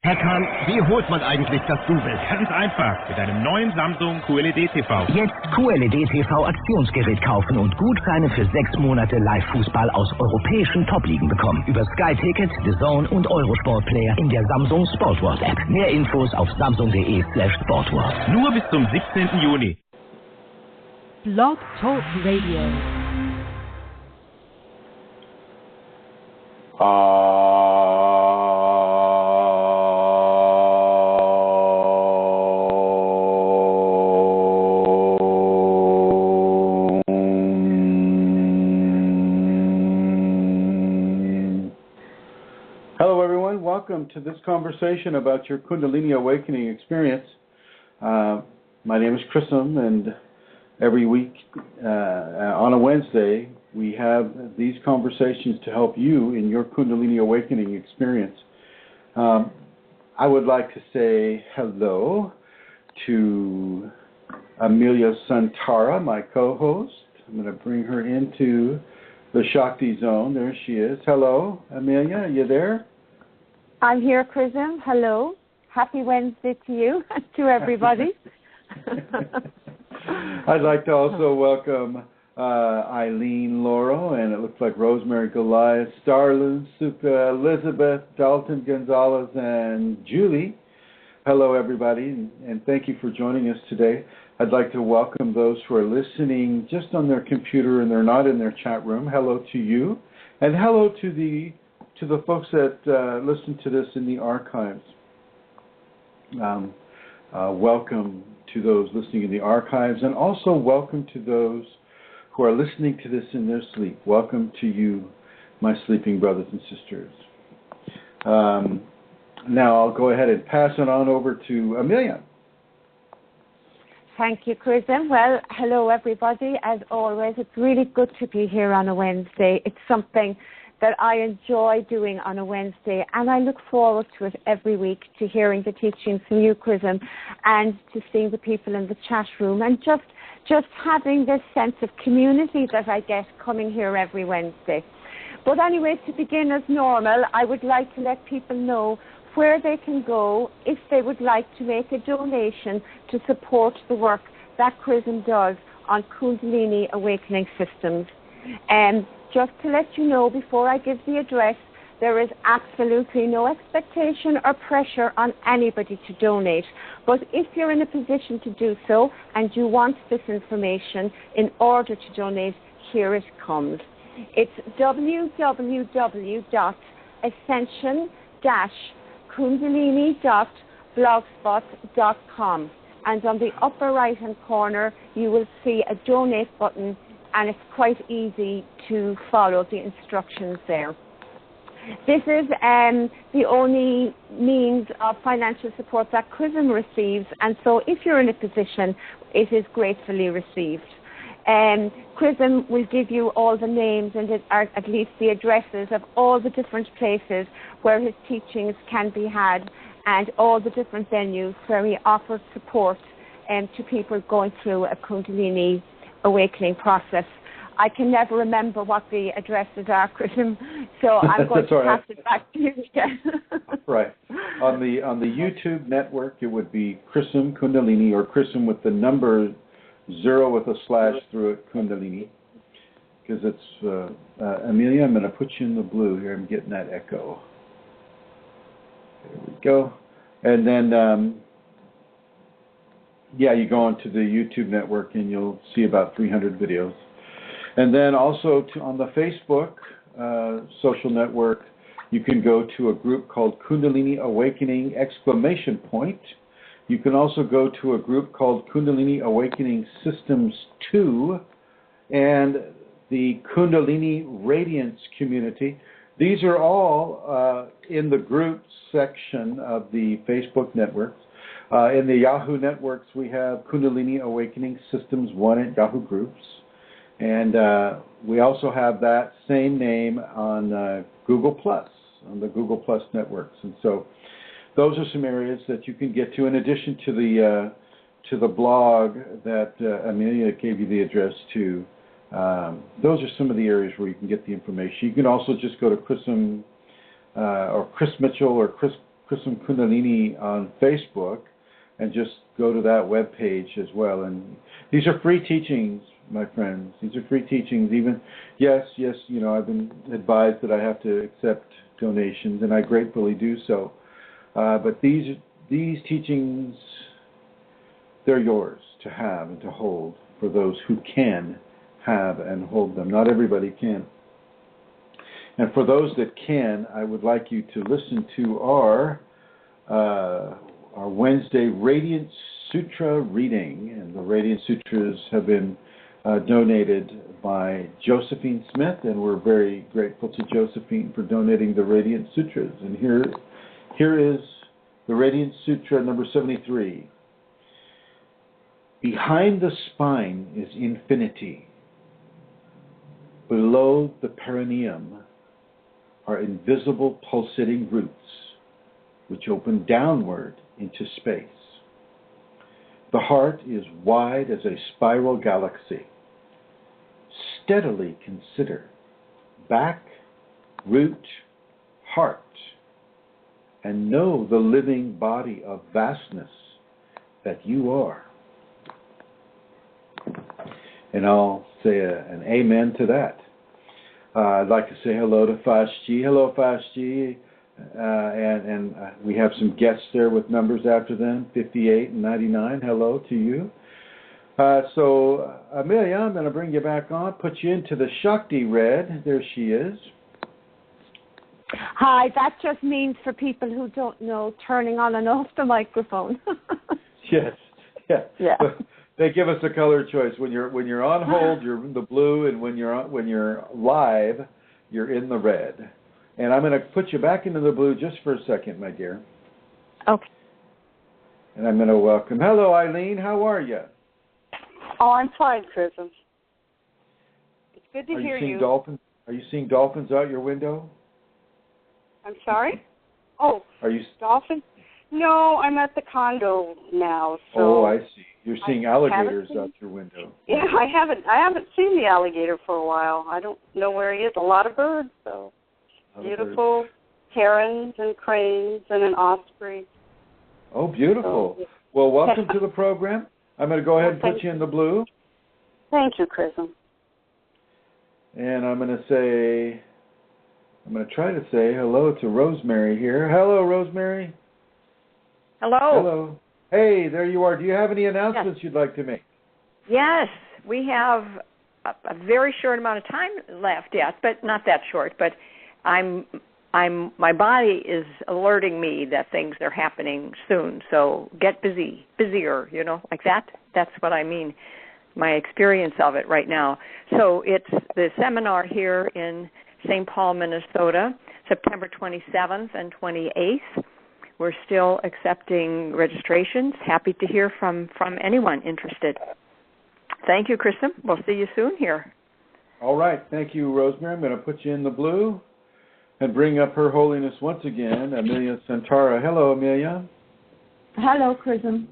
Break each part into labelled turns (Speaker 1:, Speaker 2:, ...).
Speaker 1: Herr Kahn, wie holt man eigentlich das Du-Bild?
Speaker 2: Ganz einfach, mit einem neuen Samsung QLED-TV.
Speaker 1: Jetzt QLED-TV-Aktionsgerät kaufen und Gutscheine für 6 Monate Live-Fußball aus europäischen Top-Ligen bekommen. Über Sky-Ticket, The Zone und Eurosport-Player in der Samsung Sportworld-App. Mehr Infos auf samsung.de/sportworld.
Speaker 2: Nur bis zum 17. Juni.
Speaker 3: Blog Talk Radio.
Speaker 4: Hello everyone, welcome to this conversation about your Kundalini Awakening experience. My name is Chrism, and every week on a Wednesday we have these conversations to help you in your Kundalini Awakening experience. I would like to say hello to Amelia Santara, my co-host. I'm going to bring her into the Shakti Zone. There she is. Hello, Amelia, are you there?
Speaker 5: I'm here, Chrism. Hello. Happy Wednesday to you and to everybody.
Speaker 4: I'd like to also welcome Eileen Laurel, and it looks like Rosemary Goliath, Starloon, Suka, Elizabeth, Dalton Gonzalez, and Julie. Hello, everybody, and thank you for joining us today. I'd like to welcome those who are listening just on their computer and they're not in their chat room. Hello to you, and hello to the folks that listen to this in the archives. Welcome to those listening in the archives, and also welcome to those who are listening to this in their sleep. Welcome to you, my sleeping brothers and sisters. Now I'll go ahead and pass it on over to Amelia.
Speaker 5: Thank you, Chrism. Well, hello, everybody. As always, it's really good to be here on a Wednesday. It's something that I enjoy doing on a Wednesday, and I look forward to it every week, to hearing the teachings from you, Chrism, and to seeing the people in the chat room, and just having this sense of community that I get coming here every Wednesday. But anyway, to begin as normal, I would like to let people know where they can go if they would like to make a donation to support the work that Chrism does on Kundalini Awakening systems. Just to let you know, before I give the address, there is absolutely no expectation or pressure on anybody to donate. But if you're in a position to do so and you want this information in order to donate, here it comes. It's www.ascension-kundalini.blogspot.com. And on the upper right-hand corner, you will see a donate button, and it's quite easy to follow the instructions there. This is the only means of financial support that Chrism receives, and so if you're in a position, it is gratefully received. Chrism will give you all the names and at least the addresses of all the different places where his teachings can be had, and all the different venues where he offers support to people going through a Kundalini Awakening process. I can never remember what the addresses are, Chrism, so I'm going to pass it back to you again.
Speaker 4: Right. On the YouTube network, it would be Chrism Kundalini, or Chrism with the number 0 with a slash through it, Kundalini. Because it's, Amelia, I'm going to put you in the blue here. I'm getting that echo. There we go. And then, you go onto the YouTube network and you'll see about 300 videos. And then also on the Facebook social network, you can go to a group called Kundalini Awakening ! You can also go to a group called Kundalini Awakening Systems 2 and the Kundalini Radiance Community. These are all in the groups section of the Facebook networks. In the Yahoo networks, we have Kundalini Awakening Systems 1 at Yahoo Groups. And we also have that same name on Google+, on the Google+ networks. And so those are some areas that you can get to, in addition to the blog that Amelia gave you the address to. Those are some of the areas where you can get the information. You can also just go to Chrism or Chris Mitchell or Chrism Kundalini on Facebook, and just go to that webpage as well. And these are free teachings, my friends. These are free teachings. Even, yes, I've been advised that I have to accept donations, and I gratefully do so. But these teachings, they're yours to have and to hold for those who can have and hold them. Not everybody can. And for those that can, I would like you to listen to our Wednesday Radiant Sutra reading. And the Radiant Sutras have been donated by Josephine Smith, and we're very grateful to Josephine for donating the Radiant Sutras. And here is the Radiant Sutra number 73. Behind the spine is infinity. Below the perineum are invisible pulsating roots which open downward into space. The heart is wide as a spiral galaxy. Steadily consider back, root, heart, and know the living body of vastness that you are. And I'll say an amen to that. I'd like to say hello to Fashji. Hello, Fashji. And we have some guests there with numbers after them, 58 and 99. Hello to you. So, Amelia, I'm going to bring you back on, put you into the Shakti red. There she is.
Speaker 5: Hi, that just means for people who don't know, turning on and off the microphone.
Speaker 4: Yes. Yeah. They give us a color choice. When you're on hold, you're in the blue, and when you're live, you're in the red. And I'm going to put you back into the blue just for a second, my dear.
Speaker 5: Okay.
Speaker 4: And I'm going to welcome. Hello, Eileen. How are you?
Speaker 6: Oh, I'm fine, Chrism. It's good to hear you.
Speaker 4: Are you seeing dolphins out your window?
Speaker 6: I'm sorry? Oh,
Speaker 4: are you
Speaker 6: dolphins? No, I'm at the condo now. So
Speaker 4: oh, I see. You're seeing alligators out your window.
Speaker 6: Yeah, I haven't seen the alligator for a while. I don't know where he is. A lot of birds, though. Beautiful herons and cranes and an osprey.
Speaker 4: Oh, beautiful. So, well, welcome to the program. I'm going to go ahead and put you in the blue.
Speaker 6: Thank you, Chrism.
Speaker 4: And I'm going to try to say hello to Rosemary here. Hello, Rosemary.
Speaker 7: Hello.
Speaker 4: Hello. Hey, there you are. Do you have any announcements you'd like to make?
Speaker 7: Yes, we have a very short amount of time left yet, but not that short. But my body is alerting me that things are happening soon. So get busier, like that. That's what I mean. My experience of it right now. So it's the seminar here in St. Paul, Minnesota, September 27th and 28th. We're still accepting registrations. Happy to hear from anyone interested. Thank you, Chrism. We'll see you soon here.
Speaker 4: All right. Thank you, Rosemary. I'm going to put you in the blue and bring up Her Holiness once again, Amelia Santara. Hello, Amelia.
Speaker 5: Hello, Chrism.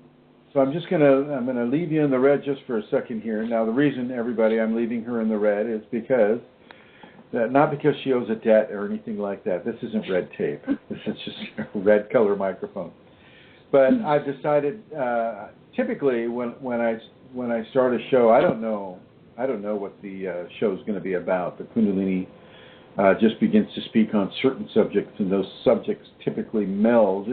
Speaker 4: So I'm going to leave you in the red just for a second here. Now, the reason, everybody, I'm leaving her in the red is because not because she owes a debt or anything like that. This isn't red tape. This is just a red color microphone. But I've decided, typically when I start a show, I don't know what the show is going to be about. The Kundalini just begins to speak on certain subjects, and those subjects typically meld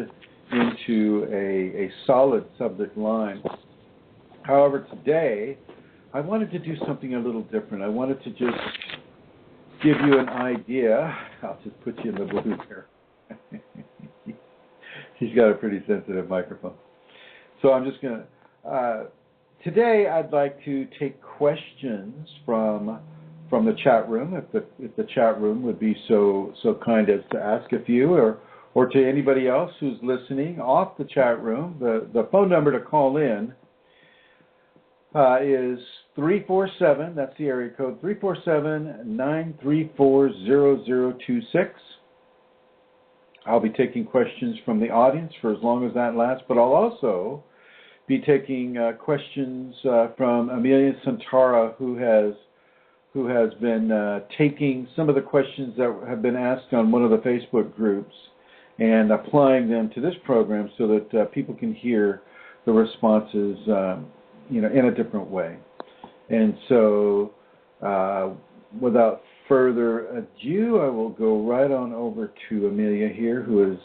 Speaker 4: into a solid subject line. However, today I wanted to do something a little different. I wanted to just give you an idea. I'll just put you in the blue here. He's got a pretty sensitive microphone. So I'm just going to... today I'd like to take questions from the chat room, if the chat room would be so kind as to ask a few, or to anybody else who's listening off the chat room. The phone number to call in is 347, that's the area code, 347-934-0026. I'll be taking questions from the audience for as long as that lasts, but I'll also be taking questions from Amelia Santara, who has been taking some of the questions that have been asked on one of the Facebook groups and applying them to this program so that people can hear the responses, in a different way. And so, without further ado, I will go right on over to Amelia here, who is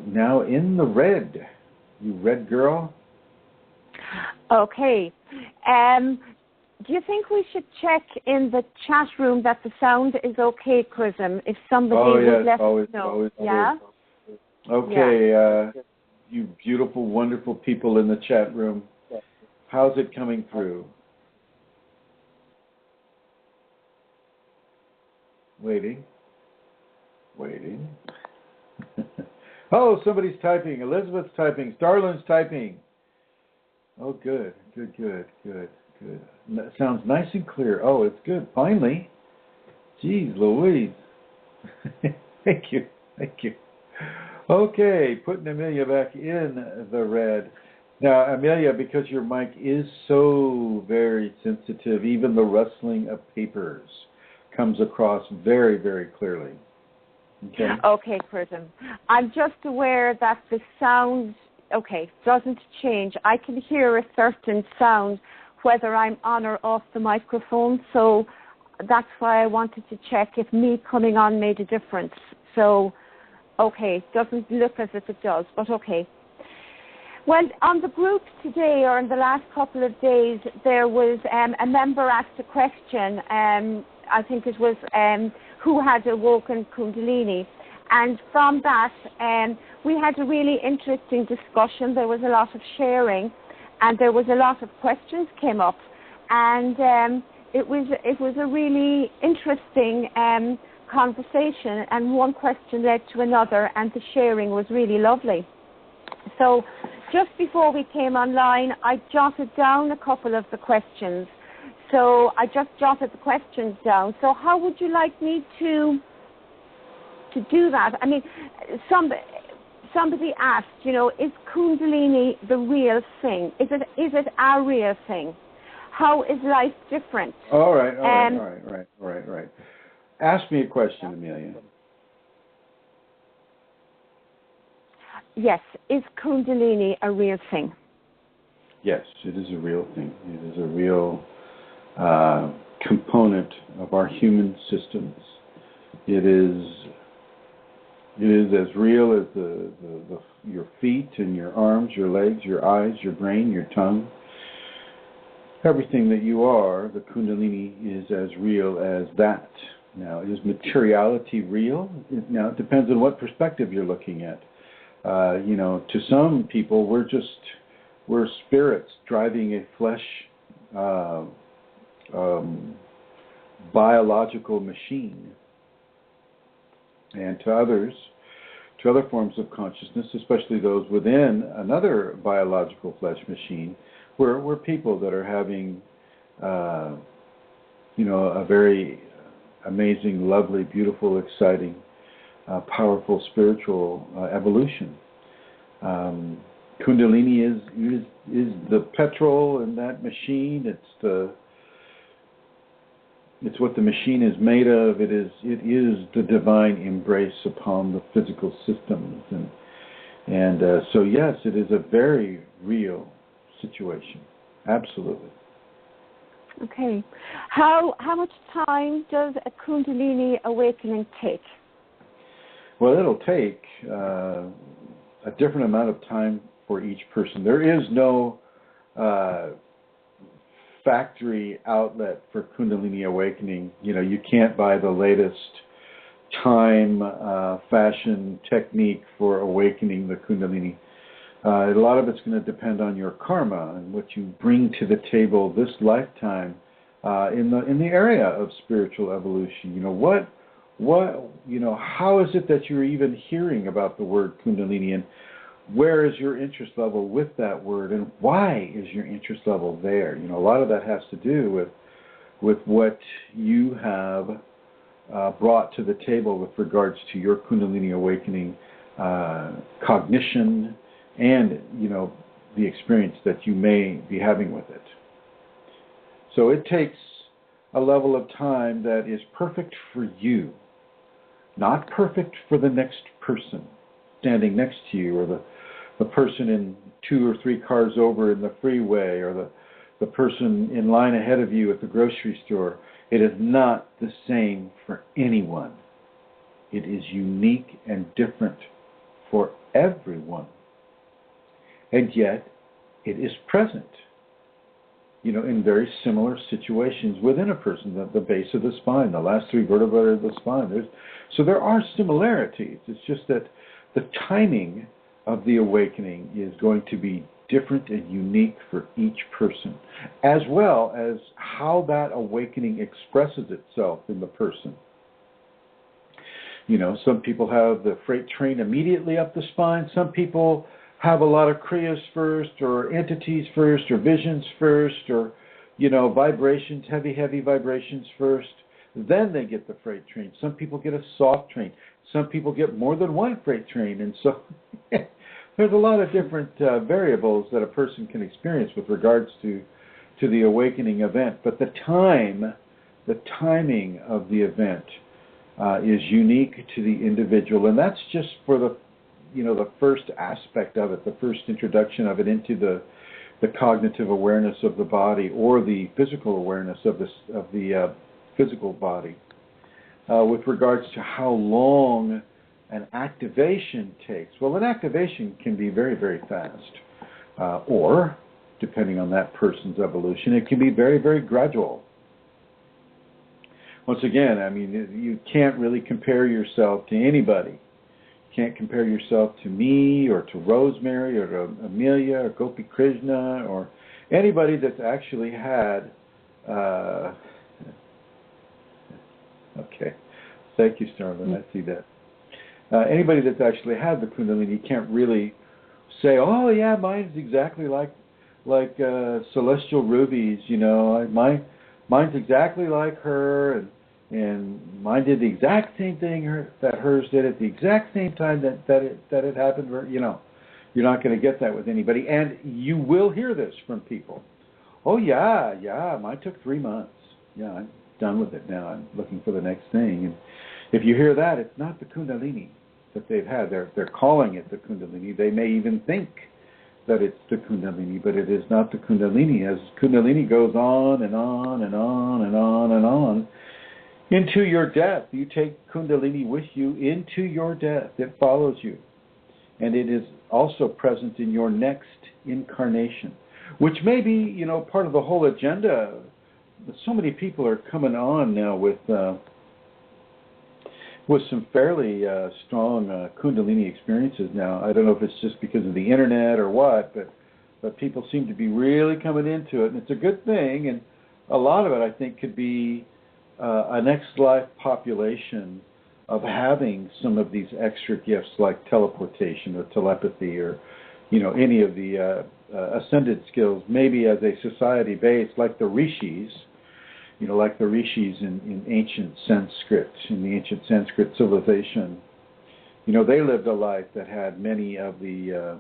Speaker 4: now in the red. You red girl?
Speaker 5: Okay. Do you think we should check in the chat room that the sound is okay, Chrism? If somebody would let us know.
Speaker 4: Always.
Speaker 5: Yeah?
Speaker 4: Okay,
Speaker 5: yeah.
Speaker 4: You beautiful, wonderful people in the chat room. How's it coming through? Waiting. Oh, somebody's typing. Elizabeth's typing. Starlin's typing. Oh, good. That sounds nice and clear. Oh, it's good. Finally. Jeez Louise. Thank you. Okay, putting Amelia back in the red. Now, Amelia, because your mic is so very sensitive, even the rustling of papers comes across very, very clearly.
Speaker 5: Okay, Chrism. I'm just aware that the sound, doesn't change. I can hear a certain sound whether I'm on or off the microphone, so that's why I wanted to check if me coming on made a difference. So, doesn't look as if it does, but okay. Well, on the group today, or in the last couple of days, there was a member asked a question, I think it was who had awoken Kundalini. And from that, we had a really interesting discussion. There was a lot of sharing, and there was a lot of questions came up. And it was a really interesting conversation, and one question led to another, and the sharing was really lovely. So just before we came online, I jotted down a couple of the questions. So I just jotted the questions down. So how would you like me to do that? I mean, somebody asked, is Kundalini the real thing? Is it our real thing? How is life different?
Speaker 4: All right. Ask me a question, Amelia.
Speaker 5: Yes. Is Kundalini a real thing?
Speaker 4: Yes, it is a real thing. It is a real component of our human systems. It is as real as your feet and your arms, your legs, your eyes, your brain, your tongue. Everything that you are, the Kundalini is as real as that. Now, is materiality real? Now, it depends on what perspective you're looking at. To some people, we're spirits driving a flesh biological machine. And to other forms of consciousness, especially those within another biological flesh machine, we're people that are having, a very amazing, lovely, beautiful, exciting, powerful spiritual evolution. Kundalini is the petrol in that machine. It's what the machine is made of. It is the divine embrace upon the physical systems, and so yes, it is a very real situation. Absolutely.
Speaker 5: Okay. How much time does a Kundalini awakening take?
Speaker 4: Well, it'll take a different amount of time for each person. There is no factory outlet for Kundalini Awakening. You can't buy the latest time, fashion technique for awakening the Kundalini. A lot of it's going to depend on your karma and what you bring to the table this lifetime in the area of spiritual evolution. How is it that you're even hearing about the word Kundalini, and where is your interest level with that word, and why is your interest level there? A lot of that has to do with what you have brought to the table with regards to your Kundalini awakening cognition and, the experience that you may be having with it. So it takes a level of time that is perfect for you. not perfect for the next person standing next to you, or the person in 2 or 3 cars over in the freeway, or the person in line ahead of you at the grocery store. It is not the same for anyone. It is unique and different for everyone. And yet, it is present, in very similar situations within a person, the base of the spine, the last 3 vertebrae of the spine. So there are similarities. It's just that the timing of the awakening is going to be different and unique for each person, as well as how that awakening expresses itself in the person. Some people have the freight train immediately up the spine. Some people have a lot of kriyas first, or entities first, or visions first, or, vibrations, heavy vibrations first. Then they get the freight train. Some people get a soft train. Some people get more than one freight train. And so there's a lot of different variables that a person can experience with regards to the awakening event. But the timing of the event is unique to the individual. And that's just for the first aspect of it, the first introduction of it into the cognitive awareness of the body, or the physical awareness of the physical body. With regards to how long an activation takes, well, an activation can be very, very fast, or, depending on that person's evolution, it can be very, very gradual. Once again, you can't really compare yourself to anybody. You can't compare yourself to me, or to Rosemary, or to Amelia, or Gopi Krishna, or anybody that's actually had... Okay. Thank you, Starlin. I see that. Anybody that's actually had the Kundalini can't really say, oh, yeah, mine's exactly like Celestial Ruby's, mine's exactly like her, and mine did the exact same thing that hers did at the exact same time that it happened. You're not going to get that with anybody. And you will hear this from people. Oh, yeah, mine took 3 months. Yeah, I'm done with it now. I'm looking for the next thing. And if you hear that, it's not the Kundalini that they've had. They're calling it the Kundalini. They may even think that it's the Kundalini, but it is not the Kundalini. As Kundalini goes on and on and on and on and on into your death. You take Kundalini with you into your death. It follows you. And it is also present in your next incarnation, which may be, part of the whole agenda. So many people are coming on now with some fairly strong Kundalini experiences now. I don't know if it's just because of the internet or what, but people seem to be really coming into it, and it's a good thing. And a lot of it, I think, could be a next life population of having some of these extra gifts like teleportation or telepathy, or any of the ascended skills, maybe as a society base, like the rishis. Like the rishis in ancient Sanskrit, in the ancient Sanskrit civilization. They lived a life that had many of the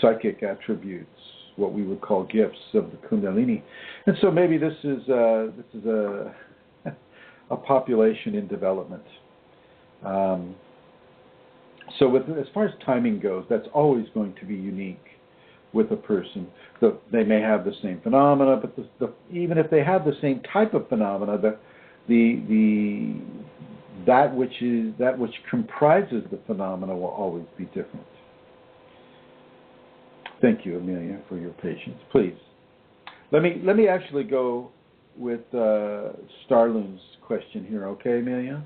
Speaker 4: psychic attributes, what we would call gifts of the Kundalini. And so maybe this is a population in development. So as far as timing goes, that's always going to be unique with a person. They may have the same phenomena, but even if they have the same type of phenomena, that which comprises the phenomena will always be different. Thank you, Amelia, for your patience. Please, let me actually go with Starlin's question here. Okay, Amelia?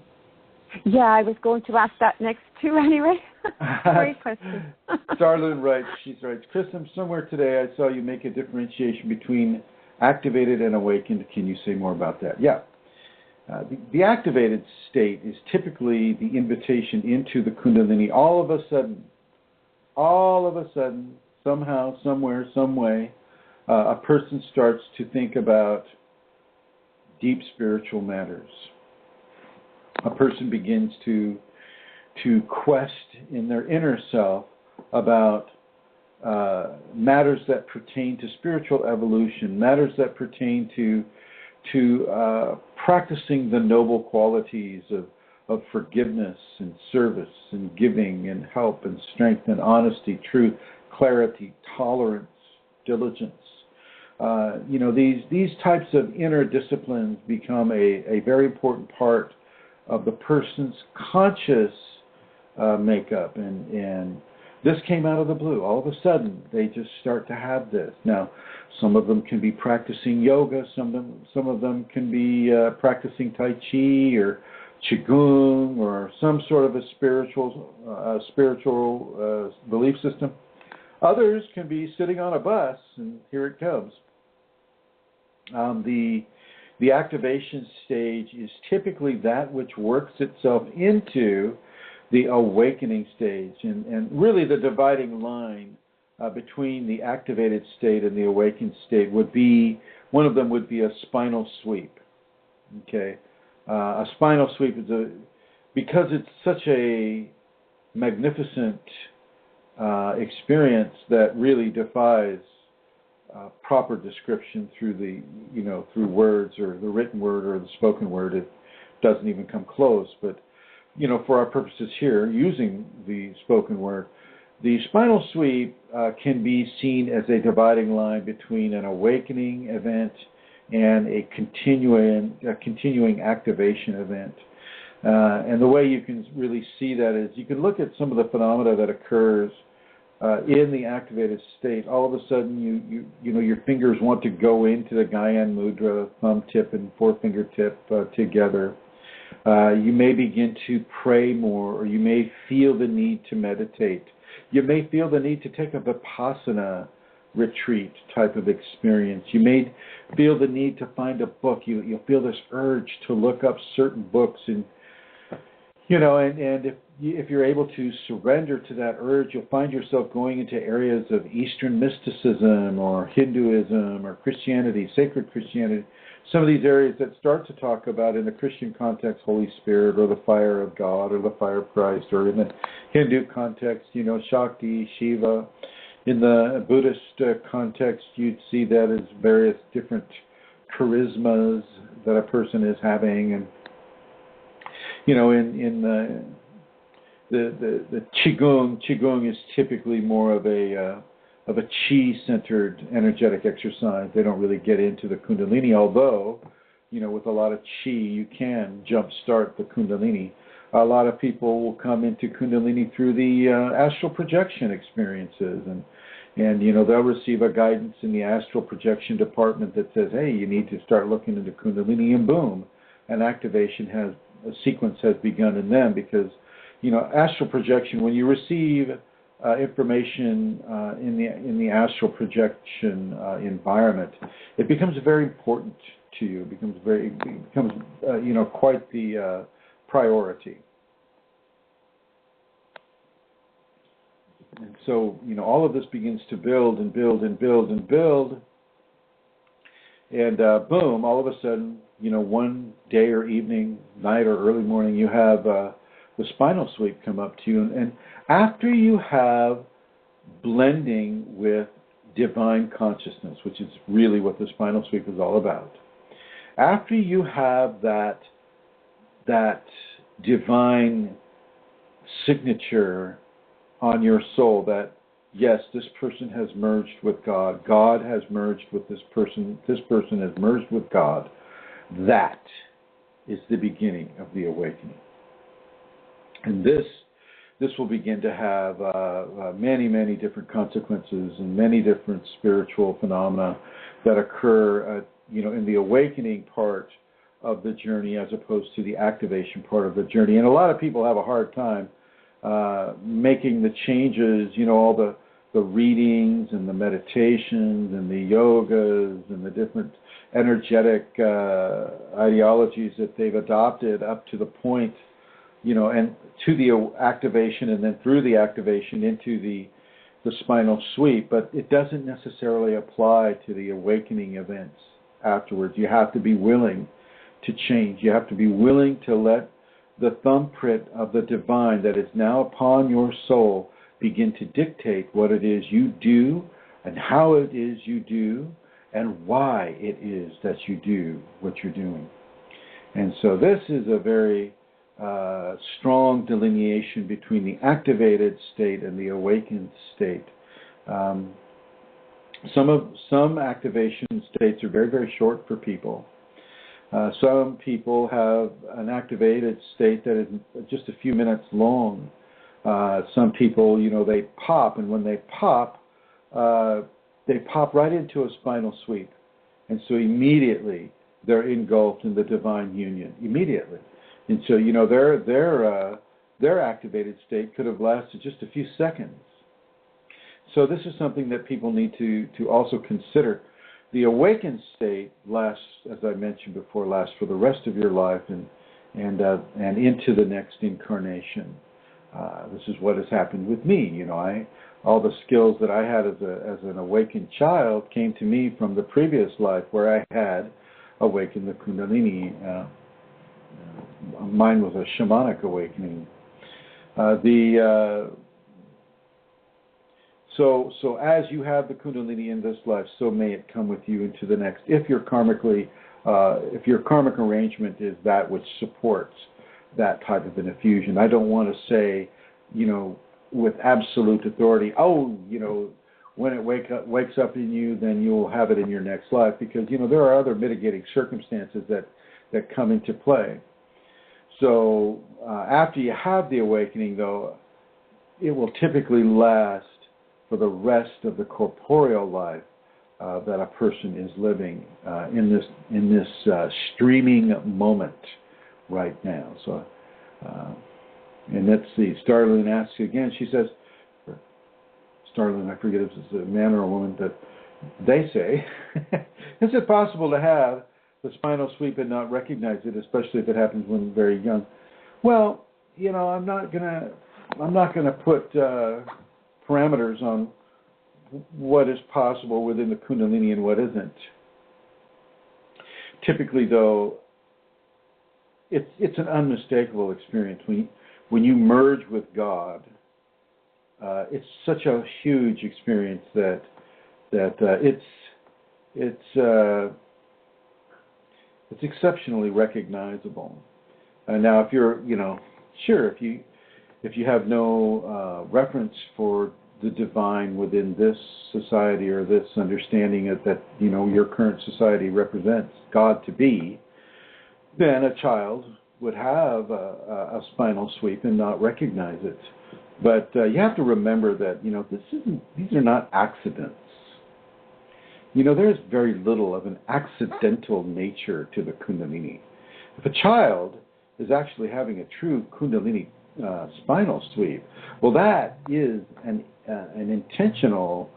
Speaker 5: Yeah, I was going to ask that next too anyway. Great question.
Speaker 4: Starlin writes, Chrism, somewhere today I saw you make a differentiation between activated and awakened. Can you say more about that? Yeah. The activated state is typically the invitation into the Kundalini. All of a sudden, somehow, somewhere, some way, a person starts to think about deep spiritual matters. A person begins to quest in their inner self about matters that pertain to spiritual evolution, matters that pertain to practicing the noble qualities of forgiveness and service and giving and help and strength and honesty, truth, clarity, tolerance, diligence. These types of inner disciplines become a very important part of the person's conscious makeup, and this came out of the blue. All of a sudden, they just start to have this. Now, some of them can be practicing yoga. Some of them can be practicing Tai Chi or Qigong or some sort of a spiritual belief system. Others can be sitting on a bus, and here it comes. The activation stage is typically that which works itself into the awakening stage, and really the dividing line between the activated state and the awakened state would be, one of them would be a spinal sweep. Okay, a spinal sweep is because it's such a magnificent experience that really defies proper description through through words or the written word or the spoken word. It doesn't even come close. But for our purposes here, using the spoken word, the spinal sweep can be seen as a dividing line between an awakening event and a continuing activation event. And the way you can really see that is you can look at some of the phenomena that occurs in the activated state. All of a sudden, your fingers want to go into the Gyan Mudra, thumb tip and forefinger tip together. You may begin to pray more, or you may feel the need to meditate. You may feel the need to take a Vipassana retreat type of experience. You may feel the need to find a book. You'll feel this urge to look up certain books, and if you're able to surrender to that urge, you'll find yourself going into areas of Eastern mysticism or Hinduism or Christianity, sacred Christianity. Some of these areas that start to talk about, in the Christian context, Holy Spirit or the fire of God or the fire of Christ, or in the Hindu context, Shakti, Shiva. In the Buddhist context, you'd see that as various different charismas that a person is having, and in the Qigong is typically more of a chi-centered energetic exercise. They don't really get into the Kundalini, although, with a lot of chi, you can jumpstart the Kundalini. A lot of people will come into Kundalini through the astral projection experiences, and they'll receive a guidance in the astral projection department that says, hey, you need to start looking into Kundalini, and boom, an activation a sequence has begun in them, because astral projection, when you receive information in the astral projection environment, it becomes very important to you. It becomes quite the priority. And so all of this begins to build and build and build and build, and boom, all of a sudden, one day or evening, night or early morning, you have the spinal sweep come up to you. And after you have blending with divine consciousness, which is really what the spinal sweep is all about, after you have that divine signature on your soul that, yes, this person has merged with God, God has merged with this person has merged with God, that is the beginning of the awakening. And this will begin to have many, many different consequences and many different spiritual phenomena that occur, in the awakening part of the journey as opposed to the activation part of the journey. And a lot of people have a hard time making the changes, all the readings and the meditations and the yogas and the different energetic ideologies that they've adopted up to the point, and to the activation, and then through the activation into the spinal sweep. But it doesn't necessarily apply to the awakening events afterwards. You have to be willing to change. You have to be willing to let the thumbprint of the divine that is now upon your soul begin to dictate what it is you do and how it is you do and why it is that you do what you're doing. And so this is a very strong delineation between the activated state and the awakened state. Some activation states are very, very short for people. Some people have an activated state that is just a few minutes long. Some people, they pop, and when they pop right into a spinal sweep. And so immediately they're engulfed in the divine union, immediately. And so, their activated state could have lasted just a few seconds. So this is something that people need to also consider. The awakened state lasts, as I mentioned before, lasts for the rest of your life and into the next incarnation. This is what has happened with me. All the skills that I had as an awakened child came to me from the previous life where I had awakened the Kundalini. Mine was a shamanic awakening. So as you have the Kundalini in this life, so may it come with you into the next. If your karmic arrangement is that which supports that type of an effusion. I don't want to say, with absolute authority, when it wakes up in you, then you'll have it in your next life, because there are other mitigating circumstances that come into play. So after you have the awakening, though, it will typically last for the rest of the corporeal life that a person is living in this streaming moment right now. So, and let's see. Starlin asks again. She says, Starlin, I forget if it's a man or a woman, but they say, is it possible to have the spinal sweep and not recognize it, especially if it happens when very young? Well, I'm not gonna put parameters on what is possible within the Kundalini and what isn't. Typically, though, it's an unmistakable experience when you merge with God. It's such a huge experience that it's exceptionally recognizable. Now, if you're, if you have no reference for the divine within this society or this understanding that your current society represents God to be, then a child would have a spinal sweep and not recognize it. But you have to remember that these are not accidents. There's very little of an accidental nature to the Kundalini. If a child is actually having a true Kundalini spinal sweep, well, that is an intentional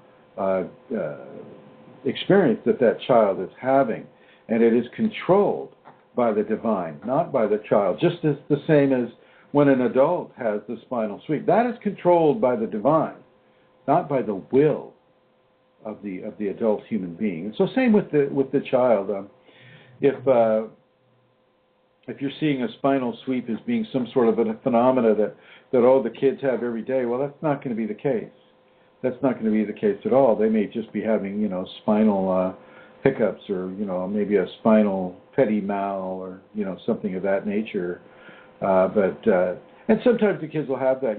Speaker 4: experience that child is having, and it is controlled by the divine, not by the child. Just as the same as when an adult has the spinal sweep, that is controlled by the divine, not by the will of the adult human being. And so same with the child. If you're seeing a spinal sweep as being some sort of a phenomena that the kids have every day, well, that's not going to be the case. That's not going to be the case at all. They may just be having, spinal hiccups, or, maybe a spinal petit mal, or, something of that nature. And sometimes the kids will have that,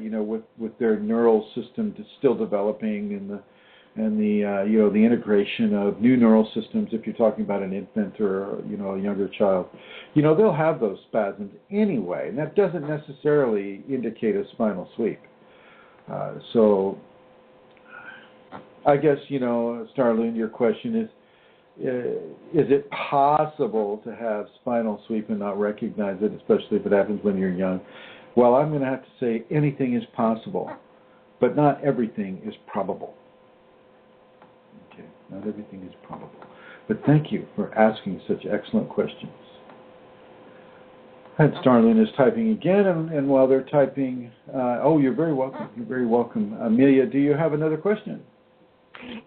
Speaker 4: with their neural system still developing, and the integration of new neural systems. If you're talking about an infant or a younger child, they'll have those spasms anyway, and that doesn't necessarily indicate a spinal sweep. So I guess Starlin, your question is it possible to have spinal sweep and not recognize it, especially if it happens when you're young? Well, I'm going to have to say anything is possible, but not everything is probable. Okay, not everything is probable. But thank you for asking such excellent questions. And Starlin is typing again, and while they're typing, you're very welcome. You're very welcome. Amelia, do you have another question?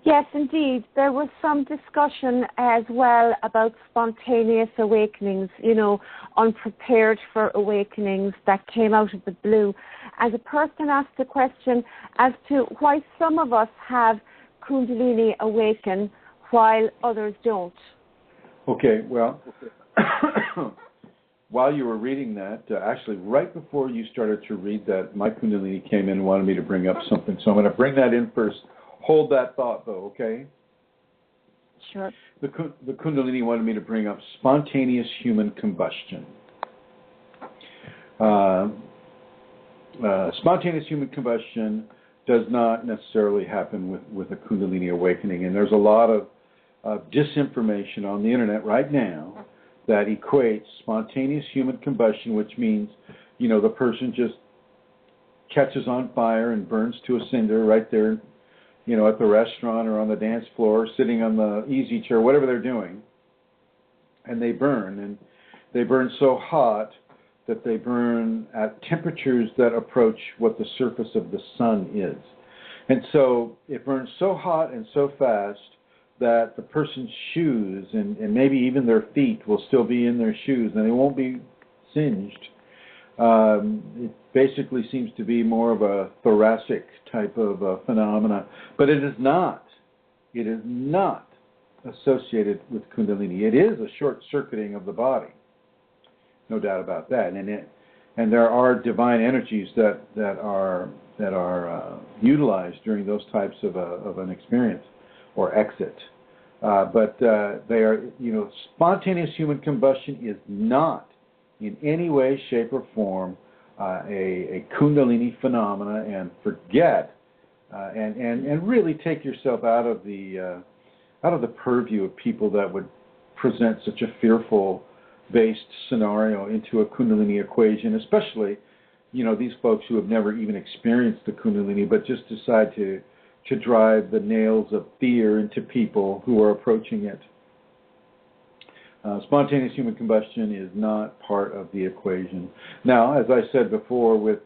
Speaker 5: Yes, indeed. There was some discussion as well about spontaneous awakenings, unprepared for awakenings that came out of the blue. As a person asked a question as to why some of us have Kundalini awaken while others don't.
Speaker 4: Okay, well, while you were reading that, actually right before you started to read that, my Kundalini came in and wanted me to bring up something. So I'm going to bring that in first. Hold that thought, though, okay?
Speaker 5: Sure.
Speaker 4: The Kundalini wanted me to bring up spontaneous human combustion. Spontaneous human combustion does not necessarily happen with a Kundalini awakening, and there's a lot of disinformation on the internet right now that equates spontaneous human combustion, which means, the person just catches on fire and burns to a cinder right there, at the restaurant or on the dance floor, sitting on the easy chair, whatever they're doing, and they burn so hot that they burn at temperatures that approach what the surface of the sun is. And so it burns so hot and so fast that the person's shoes and maybe even their feet will still be in their shoes and they won't be singed. It basically seems to be more of a thoracic type of phenomena, but it is not. It is not associated with Kundalini. It is a short-circuiting of the body. No doubt about that, and there are divine energies that are utilized during those types of an experience or exit. But they are, spontaneous human combustion is not in any way, shape, or form a Kundalini phenomena. And forget and really take yourself out of the purview of people that would present such a fearful-based scenario into a Kundalini equation, especially, these folks who have never even experienced the Kundalini, but just decide to drive the nails of fear into people who are approaching it. Spontaneous human combustion is not part of the equation. Now, as I said before with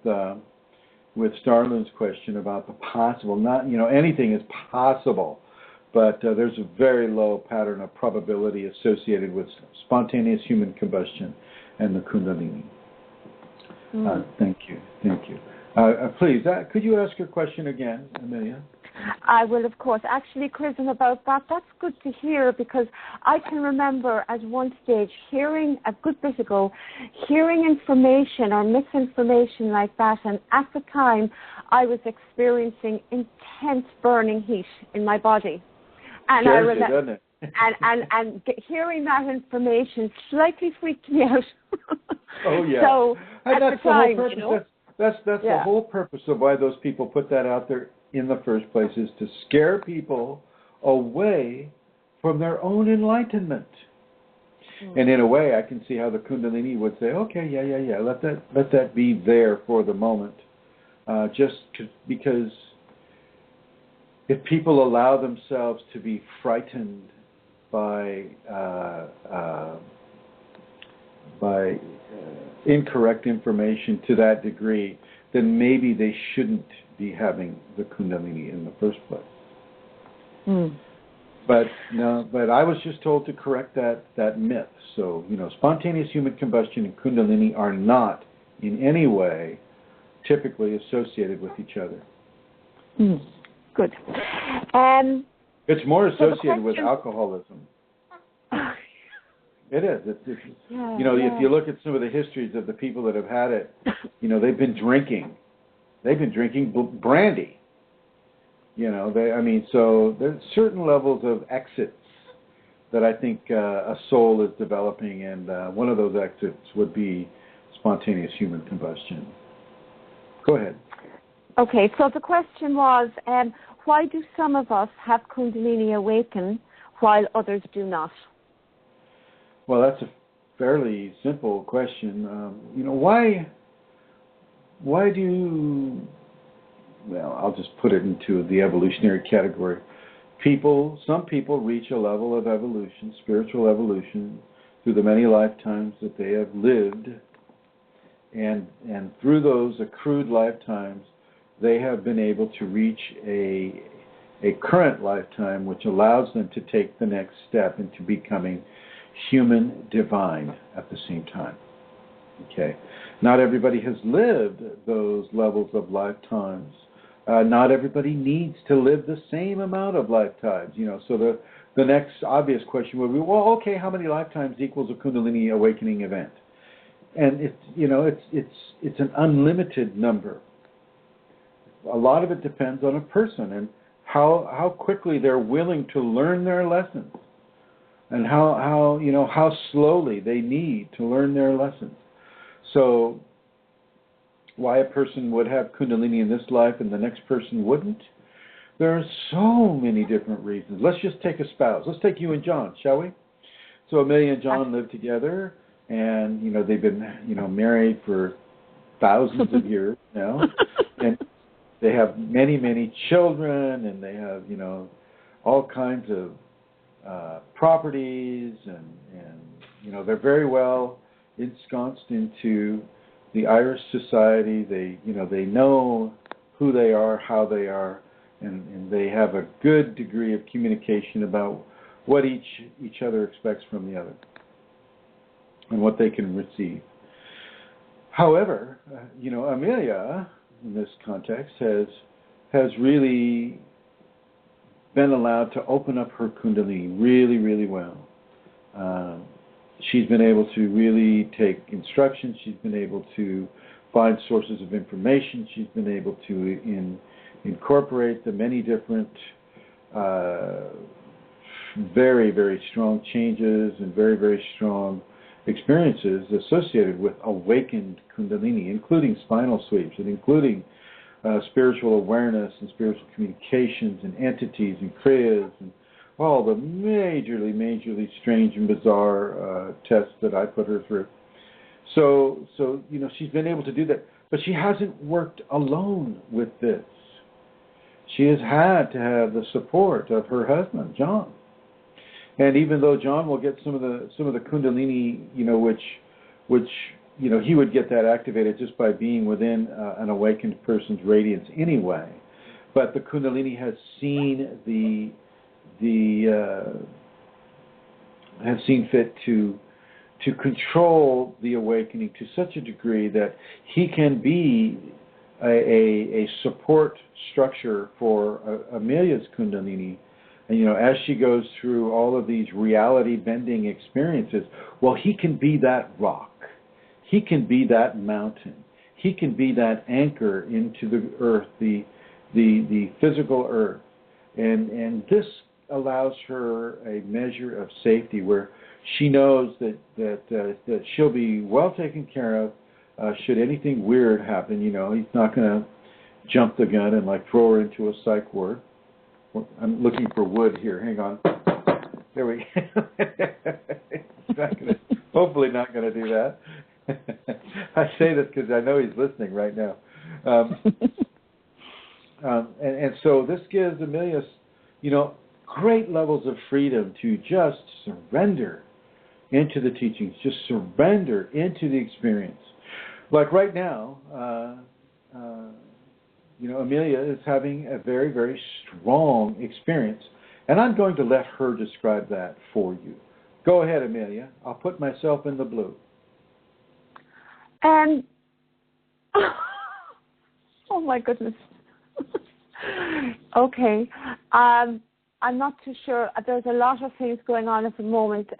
Speaker 4: Starlin's question about the possible, anything is possible, but there's a very low pattern of probability associated with spontaneous human combustion and the Kundalini. Thank you. Please, could you ask your question again, Amelia?
Speaker 5: I will, of course. Actually, Chrism, about that, that's good to hear because I can remember at one stage hearing, a good bit ago, hearing information or misinformation like that, and at the time I was experiencing intense burning heat in my body. And
Speaker 4: doesn't it?
Speaker 5: and hearing that information slightly freaked me out.
Speaker 4: Oh yeah.
Speaker 5: So
Speaker 4: and
Speaker 5: at
Speaker 4: that's
Speaker 5: the time,
Speaker 4: whole purpose. That's the whole purpose of why those people put that out there in the first place, is to scare people away from their own enlightenment. And in a way, I can see how the Kundalini would say, okay, yeah, let that be there for the moment, just because if people allow themselves to be frightened by incorrect information to that degree, then maybe they shouldn't be having the Kundalini in the first place. But I was just told to correct that myth. So, spontaneous human combustion and Kundalini are not in any way typically associated with each other.
Speaker 5: Good.
Speaker 4: It's more associated with alcoholism. It is. If you look at some of the histories of the people that have had it, they've been drinking. They've been drinking brandy. So there's certain levels of exits that I think a soul is developing, and one of those exits would be spontaneous human combustion. Go ahead.
Speaker 5: Okay, so the question was, why do some of us have Kundalini awaken while others do not?
Speaker 4: Well, that's a fairly simple question. Why do... Well, I'll just put it into the evolutionary category. Some people reach a level of evolution, spiritual evolution, through the many lifetimes that they have lived, and through those accrued lifetimes, they have been able to reach a current lifetime which allows them to take the next step into becoming human divine at the same time. Okay, not everybody has lived those levels of lifetimes. Not everybody needs to live the same amount of lifetimes. So the next obvious question would be, well, okay, how many lifetimes equals a Kundalini awakening event? and it's an unlimited number. A lot of it depends on a person and how quickly they're willing to learn their lessons, and how slowly they need to learn their lessons. So why a person would have Kundalini in this life and the next person wouldn't? There are so many different reasons. Let's just take a spouse. Let's take you and John, shall we? So Amelia and John live together, and they've been married for thousands of years now, and they have many, many children, and they have all kinds of properties, and they're very well ensconced into the Irish society. They know who they are, how they are, and they have a good degree of communication about what each other expects from the other and what they can receive. However, Amelia, in this context, has really been allowed to open up her Kundalini really, really well. She's been able to really take instructions. She's been able to find sources of information. She's been able to incorporate the many different very, very strong changes and very, very strong experiences associated with awakened Kundalini, including spinal sweeps and including spiritual awareness and spiritual communications and entities and Chrism and all the majorly strange and bizarre tests that I put her through. So she's been able to do that, but she hasn't worked alone with this. She has had to have the support of her husband, John. And even though John will get some of the Kundalini, which he would get that activated just by being within an awakened person's radiance anyway. But the Kundalini has seen has seen fit to control the awakening to such a degree that he can be a support structure for Amelia's Kundalini. And, as she goes through all of these reality-bending experiences, well, he can be that rock. He can be that mountain. He can be that anchor into the earth, the physical earth. And this allows her a measure of safety where she knows that she'll be well taken care of. Should anything weird happen, he's not going to jump the gun and throw her into a psych ward. I'm looking for wood here. Hang on. There we go. Hopefully not going to do that. I say this because I know he's listening right now. And so this gives Amelia, great levels of freedom to just surrender into the teachings, just surrender into the experience. Like right now, Amelia is having a very, very strong experience, and I'm going to let her describe that for you. Go ahead, Amelia. I'll put myself in the blue.
Speaker 5: Oh my goodness. Okay. I'm not too sure. There's a lot of things going on at the moment.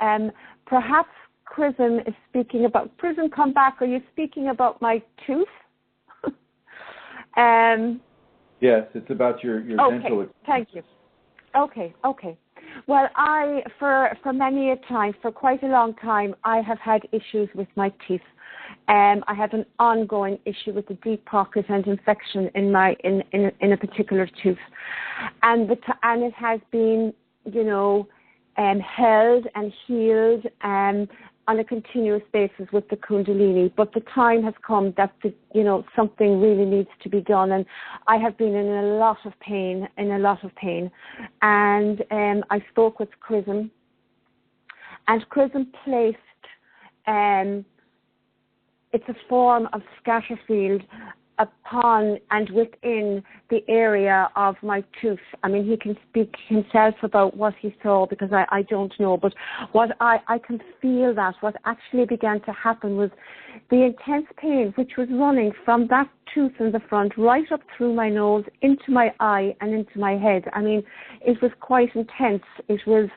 Speaker 5: Perhaps Chrism is speaking about... Chrism, come back. Are you speaking about my tooth?
Speaker 4: Yes, it's about your dental experience. Thank you.
Speaker 5: Okay. Well, for many a time, for quite a long time, I have had issues with my teeth. I had an ongoing issue with the deep pocket and infection in a particular tooth, and it has been, held and healed on a continuous basis with the Kundalini. But the time has come that something really needs to be done, and I have been in a lot of pain. And I spoke with Chrism, and Chrism placed it's a form of scatter field upon and within the area of my tooth. I mean, he can speak himself about what he saw because I don't know, but what I can feel that what actually began to happen was the intense pain which was running from that tooth in the front right up through my nose, into my eye and into my head. I mean, it was quite intense. It was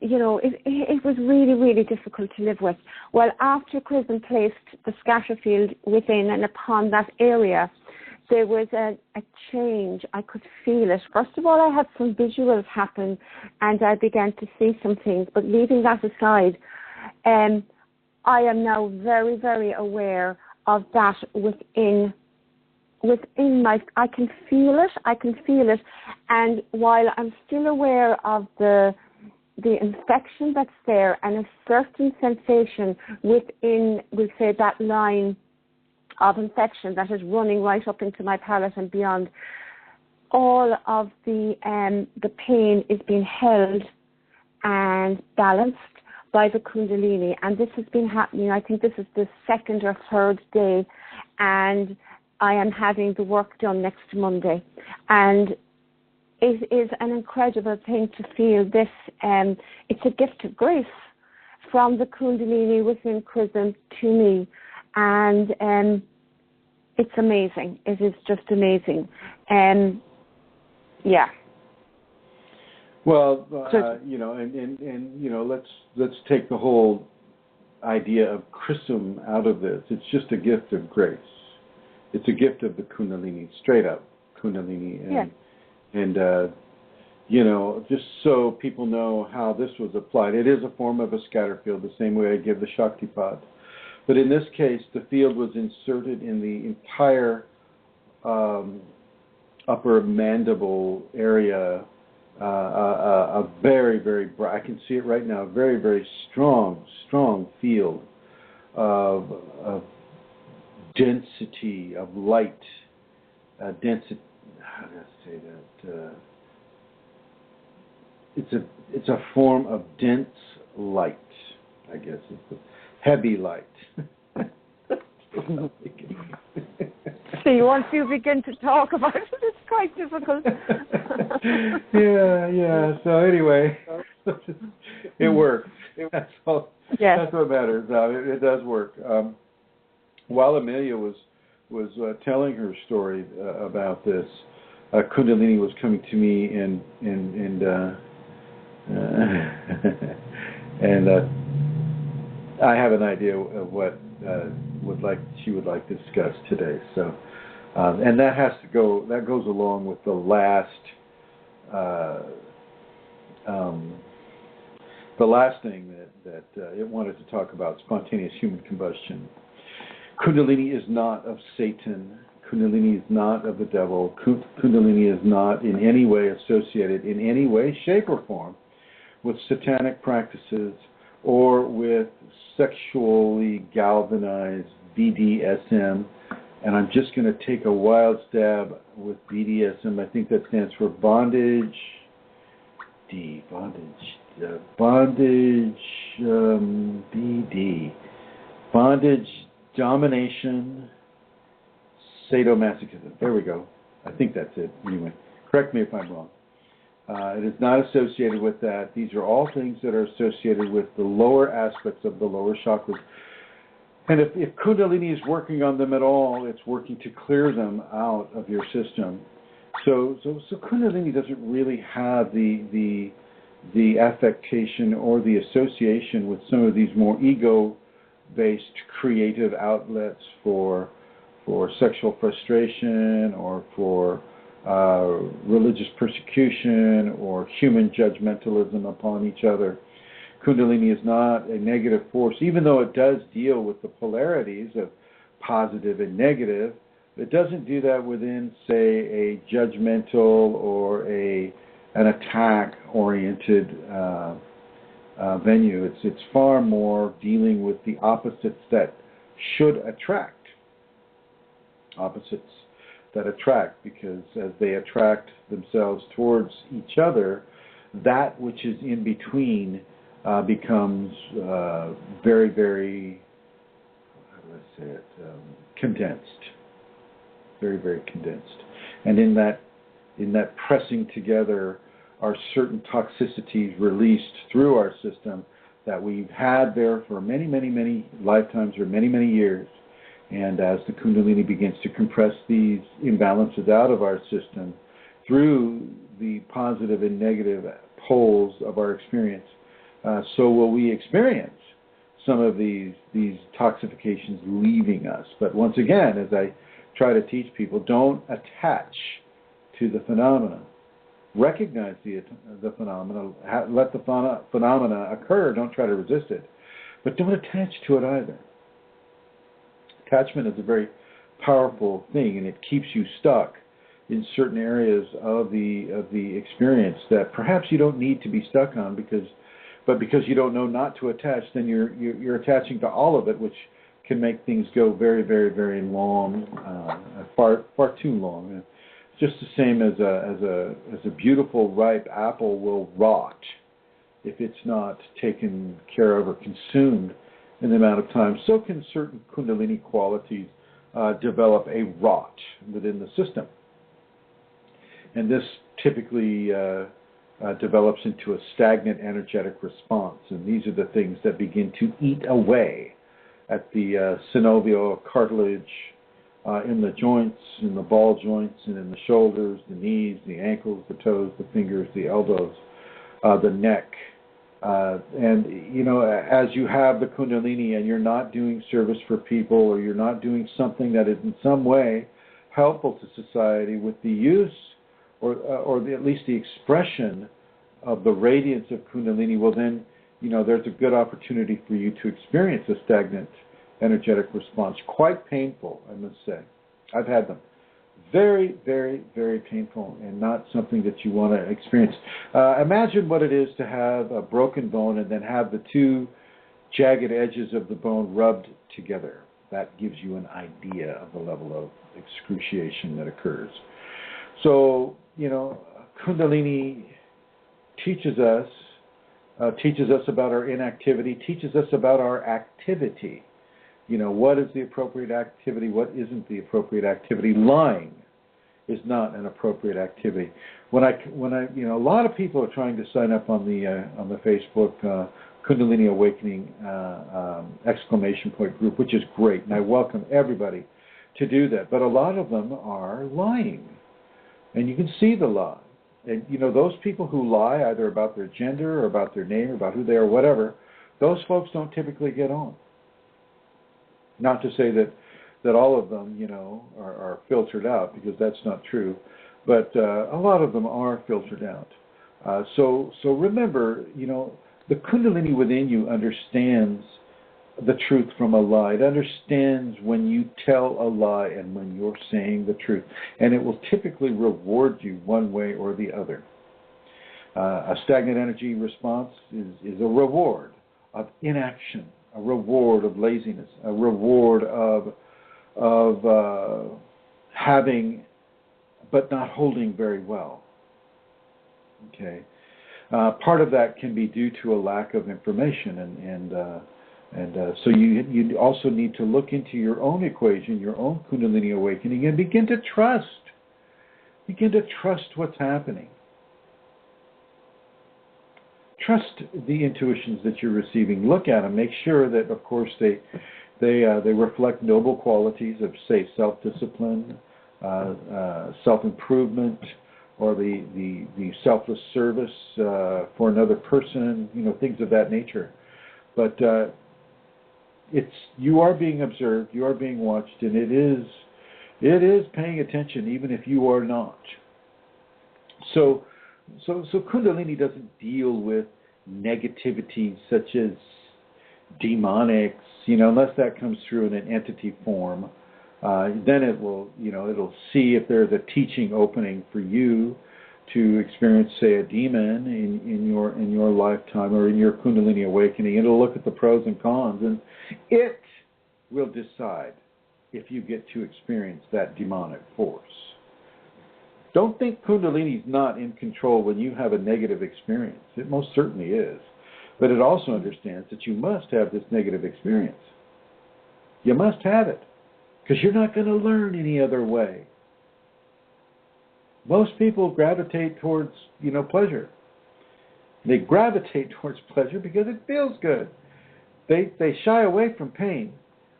Speaker 5: it was really, really difficult to live with. Well, after Chrism placed the scatter field within and upon that area, there was a change. I could feel it. First of all, I had some visuals happen, and I began to see some things. But leaving that aside, I am now very, very aware of that within my. I can feel it. And while I'm still aware of the infection that's there and a certain sensation within, we'll say, that line of infection that is running right up into my palate and beyond, all of the pain is being held and balanced by the Kundalini. And this has been happening, I think this is the second or third day, and I am having the work done next Monday. And it is an incredible thing to feel this. It's a gift of grace from the Kundalini within Chrism to me. And it's amazing. It is just amazing. Yeah.
Speaker 4: Well, let's take the whole idea of Chrism out of this. It's just a gift of grace. It's a gift of the Kundalini, straight up Kundalini. And just so people know how this was applied. It is a form of a scatter field, the same way I give the Shaktipat. But in this case, the field was inserted in the entire upper mandible area, a very, very bright, I can see it right now, a very, very strong field of density, of light, density, how do I say that? It's a form of dense light, I guess. It's a heavy light.
Speaker 5: See, once you begin to talk about it, it's quite difficult.
Speaker 4: yeah. So anyway, it works. That's all.
Speaker 5: Yes.
Speaker 4: That's what matters. It does work. While Amelia was telling her story about this, Kundalini was coming to me and I have an idea of what she would like to discuss today. So, and that goes along with the last thing that it wanted to talk about, spontaneous human combustion. Kundalini is not of Satan. Kundalini is not of the devil. Kundalini is not in any way associated, in any way, shape, or form, with satanic practices or with sexually galvanized BDSM. And I'm just going to take a wild stab with BDSM. I think that stands for bondage, bondage, domination, sadomasochism. There we go. I think that's it. Anyway, correct me if I'm wrong. It is not associated with that. These are all things that are associated with the lower aspects of the lower chakras. And if Kundalini is working on them at all, it's working to clear them out of your system. So Kundalini doesn't really have the affectation or the association with some of these more ego-based creative outlets for sexual frustration or for religious persecution or human judgmentalism upon each other. Kundalini is not a negative force, even though it does deal with the polarities of positive and negative. It doesn't do that within, say, a judgmental or an attack-oriented venue. It's far more dealing with the opposites that should attract. Opposites that attract, because as they attract themselves towards each other, that which is in between becomes very, very, how do I say it, condensed. Very, very condensed. And in that pressing together are certain toxicities released through our system that we've had there for many, many, many lifetimes or many, many years. And as the Kundalini begins to compress these imbalances out of our system through the positive and negative poles of our experience, so will we experience some of these toxifications leaving us. But once again, as I try to teach people, don't attach to the phenomena. Recognize the phenomena, let the phenomena occur, don't try to resist it. But don't attach to it either. Attachment is a very powerful thing, and it keeps you stuck in certain areas of the experience that perhaps you don't need to be stuck on, because you don't know not to attach, then you're attaching to all of it, which can make things go very, very, very long, far too long. Just the same as a beautiful ripe apple will rot if it's not taken care of or consumed in the amount of time. So can certain Kundalini qualities develop a rot within the system, and this typically develops into a stagnant energetic response. And these are the things that begin to eat away at the synovial cartilage, in the joints, in the ball joints, and in the shoulders, the knees, the ankles, the toes, the fingers, the elbows, the neck. And, as you have the Kundalini and you're not doing service for people, or you're not doing something that is in some way helpful to society with the use or at least the expression of the radiance of Kundalini, well then, there's a good opportunity for you to experience a stagnant energetic response. Quite painful, I must say. I've had them. Very, very, very painful, and not something that you want to experience. Imagine what it is to have a broken bone and then have the two jagged edges of the bone rubbed together. That gives you an idea of the level of excruciation that occurs. So, Kundalini teaches us about our inactivity, teaches us about our activity. What is the appropriate activity? What isn't the appropriate activity? Lying is not an appropriate activity. When I, a lot of people are trying to sign up on the Facebook Kundalini Awakening exclamation point group, which is great, and I welcome everybody to do that. But a lot of them are lying, and you can see the lie. And those people who lie either about their gender or about their name or about who they are, whatever, those folks don't typically get on. Not to say that all of them, are filtered out, because that's not true. But a lot of them are filtered out. So remember, the Kundalini within you understands the truth from a lie. It understands when you tell a lie and when you're saying the truth. And it will typically reward you one way or the other. A stagnant energy response is a reward of inaction, a reward of laziness, a reward of having but not holding very well. Okay, part of that can be due to a lack of information, and so you also need to look into your own equation, your own Kundalini awakening, and begin to trust what's happening. Trust the intuitions that you're receiving. Look at them. Make sure that, of course, they reflect noble qualities of, say, self-discipline, self-improvement, or the selfless service for another person. Things of that nature. But you are being observed, you are being watched, and it is paying attention, even if you are not. So Kundalini doesn't deal with negativity such as demonics, unless that comes through in an entity form. Then it will, it'll see if there's a teaching opening for you to experience, say, a demon in your lifetime or in your Kundalini awakening. It'll look at the pros and cons, and it will decide if you get to experience that demonic force. Don't think Kundalini's not in control when you have a negative experience. It most certainly is. But it also understands that you must have this negative experience. You must have it, because you're not going to learn any other way. Most people gravitate towards, pleasure. They gravitate towards pleasure because it feels good. They shy away from pain,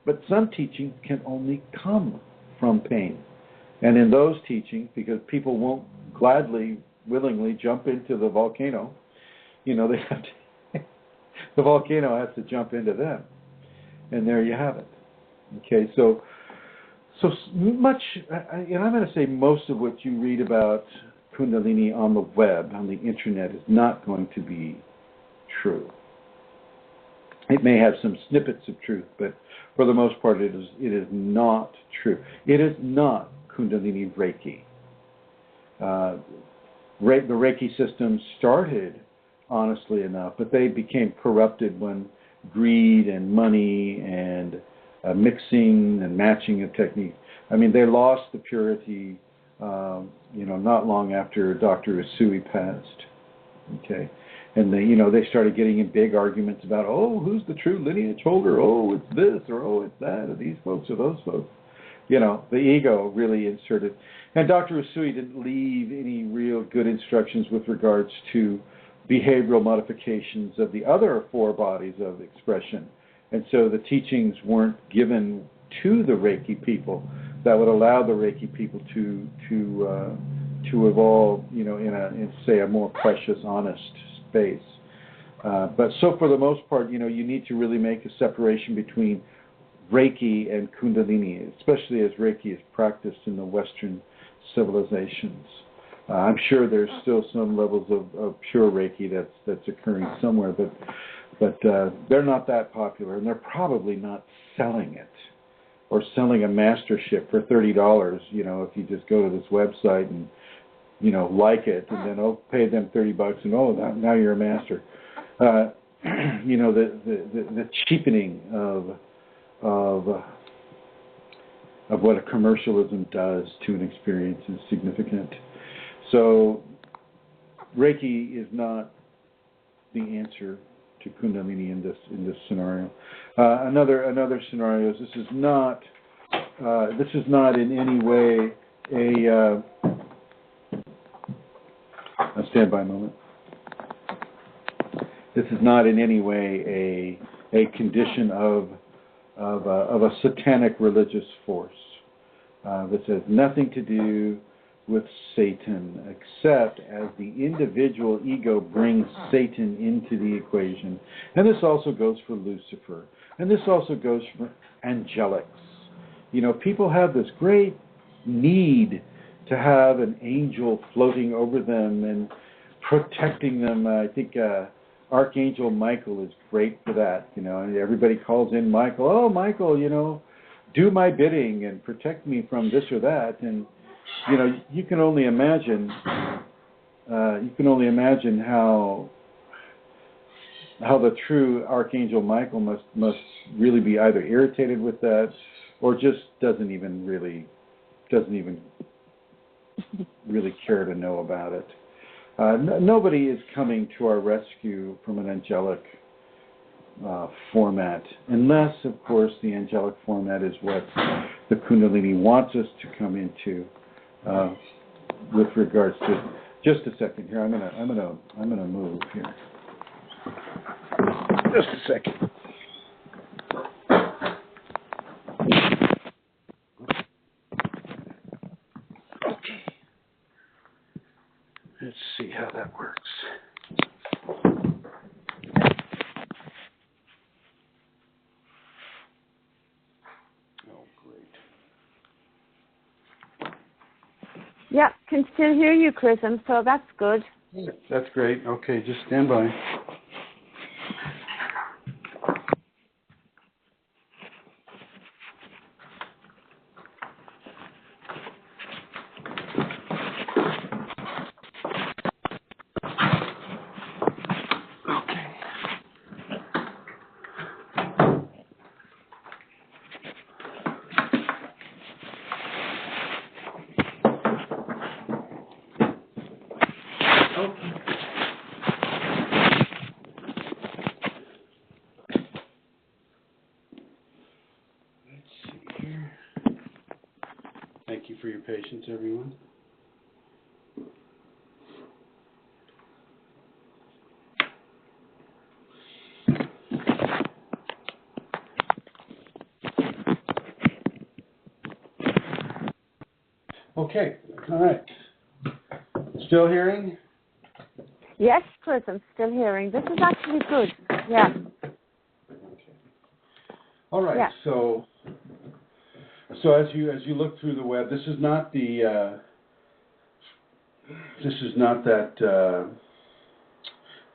Speaker 4: but some teachings can only come from pain. And in those teachings, because people won't gladly, willingly jump into the volcano, they have to The volcano has to jump into them. And there you have it. Okay, so much, and I'm going to say most of what you read about Kundalini on the web, on the internet, is not going to be true. It may have some snippets of truth, but for the most part, it is not true. It is not Kundalini Reiki. The Reiki system started, honestly enough, but they became corrupted when greed and money and mixing and matching of technique. I mean, they lost the purity, not long after Dr. Usui passed. Okay, and they started getting in big arguments about, who's the true lineage holder? Oh, it's this, or oh, it's that, or these folks or those folks. The ego really inserted. And Dr. Usui didn't leave any real good instructions with regards to behavioral modifications of the other four bodies of expression. And so the teachings weren't given to the Reiki people that would allow the Reiki people to evolve, in say a more precious, honest space. But so for the most part, you need to really make a separation between Reiki and Kundalini, especially as Reiki is practiced in the Western civilizations. I'm sure there's still some levels of pure Reiki that's occurring somewhere, but they're not that popular, and they're probably not selling it or selling a mastership for $30. If you just go to this website and like it, and then pay them $30, and now you're a master. The cheapening of what a commercialism does to an experience is significant. So Reiki is not the answer to Kundalini in this scenario. Another scenario is this is not in any way a. Stand by a moment. This is not in any way a condition of a satanic religious force. This has nothing to do with Satan, except as the individual ego brings Satan into the equation. And this also goes for Lucifer. And this also goes for angelics. People have this great need to have an angel floating over them and protecting them. I think Archangel Michael is great for that. And everybody calls in Michael. Oh, Michael, do my bidding and protect me from this or that. And you can only imagine. How the true Archangel Michael must really be either irritated with that, or just doesn't even really care to know about it. Nobody is coming to our rescue from an angelic format, unless, of course, the angelic format is what the Kundalini wants us to come into. With regards to, just a second here, I'm gonna move here. Just a second. Okay. Let's see how that works. Oh, great.
Speaker 5: Yeah, can still hear you, Chrism, so that's good.
Speaker 4: That's great. Okay, just stand by. Thank you for your patience, everyone. Okay, all right. Still hearing?
Speaker 5: Yes, Chris, I'm still hearing. This is actually good. Yeah.
Speaker 4: Okay. All right.
Speaker 5: Yeah.
Speaker 4: So as you look through the web, this is not the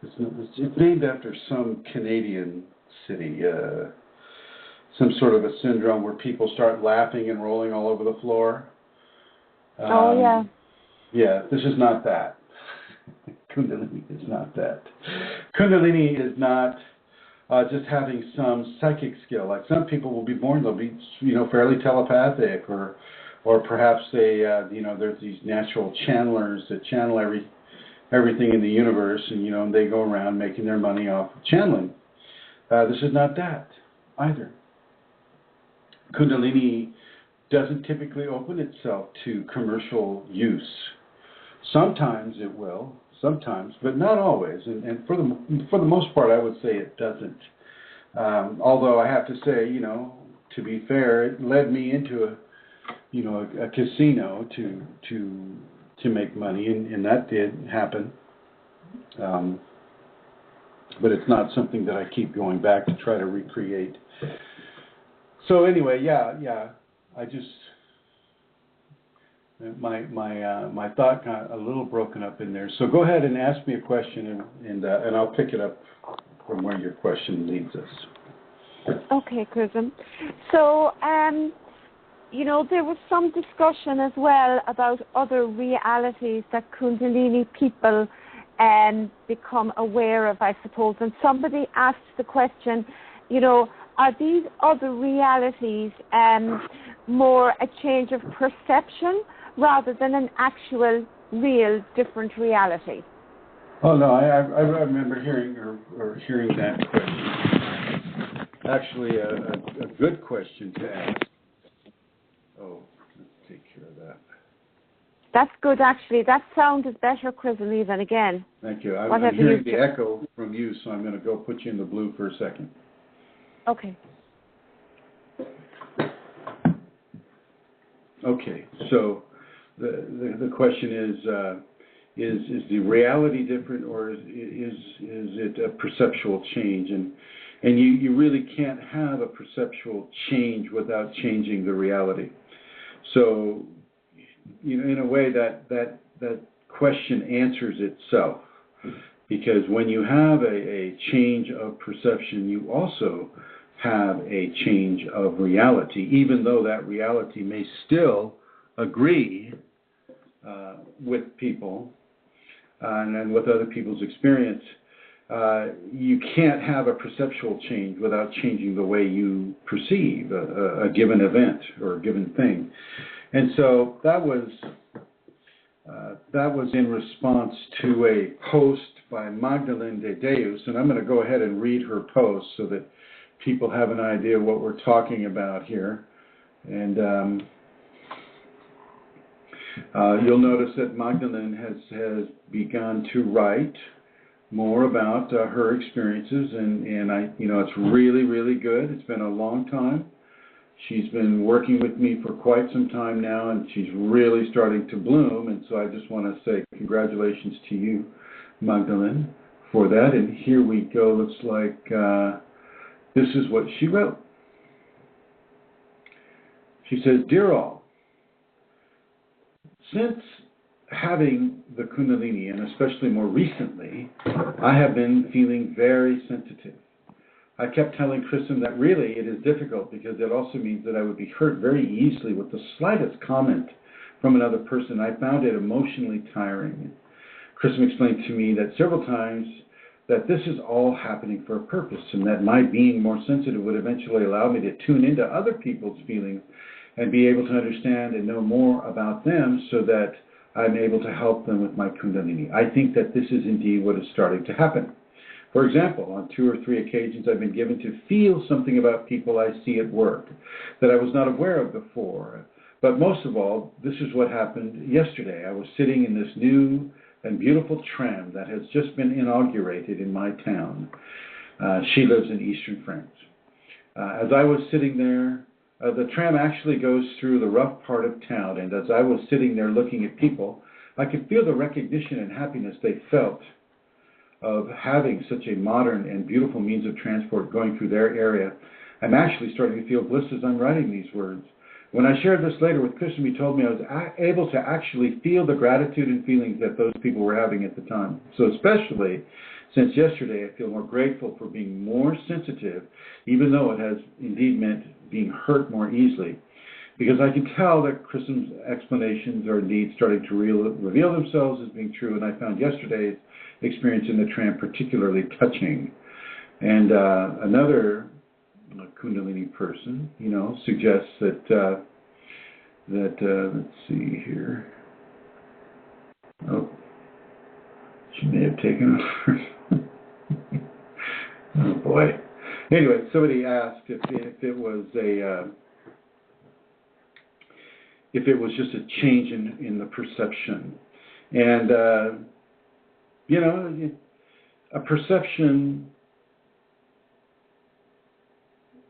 Speaker 4: it's named after some Canadian city, some sort of a syndrome where people start laughing and rolling all over the floor.
Speaker 5: Oh yeah.
Speaker 4: Yeah, this is not that. Kundalini is not that. Kundalini is not just having some psychic skill. Like some people will be born, they'll be, fairly telepathic, or perhaps they, there's these natural channelers that channel everything in the universe, and they go around making their money off of channeling. This is not that either. Kundalini doesn't typically open itself to commercial use. Sometimes it will, but not always. And for the most part, I would say it doesn't. Although I have to say, to be fair, it led me into a casino to make money, and that did happen. But it's not something that I keep going back to try to recreate. So anyway, yeah. I just my thought got a little broken up in there. So go ahead and ask me a question, and I'll pick it up from where your question leads us.
Speaker 5: Okay, Chrism. So there was some discussion as well about other realities that Kundalini people become aware of, I suppose. And somebody asked the question, are these other realities more a change of perception rather than an actual, real, different reality?
Speaker 4: Oh no, I remember hearing that question. Actually, a good question to ask. Oh, let's take care of that.
Speaker 5: That's good, actually. That sound is better, Chrism, even again.
Speaker 4: Thank you. I'm hearing the echo from you, so I'm going to go put you in the blue for a second.
Speaker 5: Okay.
Speaker 4: Okay, so the question is the reality different, or is it a perceptual change? And you really can't have a perceptual change without changing the reality. So, in a way that question answers itself, because when you have a change of perception, you also have a change of reality, even though that reality may still agree with people and with other people's experience. You can't have a perceptual change without changing the way you perceive a given event or a given thing. And so that was in response to a post by Magdalene de Deus, and I'm going to go ahead and read her post so that people have an idea what we're talking about here. And you'll notice that Magdalene has begun to write more about her experiences, and it's really, really good. It's been a long time. She's been working with me for quite some time now, and she's really starting to bloom. And so I just want to say congratulations to you, Magdalene, for that. And here we go. Looks like this is what she wrote. She says, "Dear all, since having the Kundalini, and especially more recently, I have been feeling very sensitive. I kept telling Chrism that really it is difficult because it also means that I would be hurt very easily with the slightest comment from another person. I found it emotionally tiring. Chrism explained to me that several times that this is all happening for a purpose, and that my being more sensitive would eventually allow me to tune into other people's feelings and be able to understand and know more about them so that I'm able to help them with my Kundalini. I think that this is indeed what is starting to happen. For example, on 2 or 3 occasions I've been given to feel something about people I see at work that I was not aware of before. But most of all, this is what happened yesterday. I was sitting in this new and beautiful tram that has just been inaugurated in my town. She lives in eastern France. As I was sitting there, the tram actually goes through the rough part of town, and as I was sitting there looking at people, I could feel the recognition and happiness they felt. of having such a modern and beautiful means of transport going through their area, I'm actually starting to feel bliss as I'm writing these words. When I shared this later with Chrism, he told me I was able to actually feel the gratitude and feelings that those people were having at the time. So especially since yesterday, I feel more grateful for being more sensitive, even though it has indeed meant being hurt more easily. Because I can tell that Chrism's explanations are indeed starting to reveal themselves as being true, and I found yesterday's experience in the tram particularly touching. And another Kundalini person, suggests that let's see here. Oh, she may have taken over. Oh boy. Anyway, somebody asked if it was if it was just a change in the perception, and a perception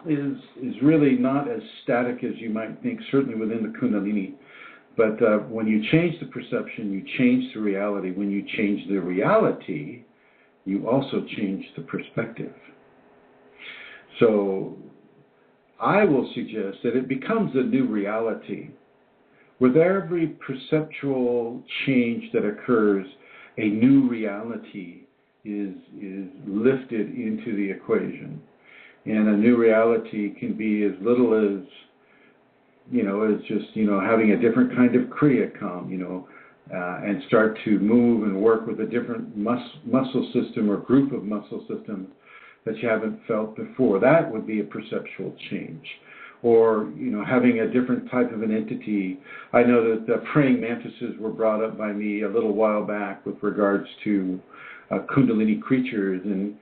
Speaker 4: is really not as static as you might think, certainly within the Kundalini. But when you change the perception, you change the reality. When you change the reality, you also change the perspective. So I will suggest that it becomes a new reality. With every perceptual change that occurs, a new reality is lifted into the equation. And a new reality can be as little as, as just, having a different kind of Kriya come, and start to move and work with a different muscle system or group of muscle systems that you haven't felt before. That would be a perceptual change. Or, having a different type of an entity. I know that the praying mantises were brought up by me a little while back with regards to Kundalini creatures. And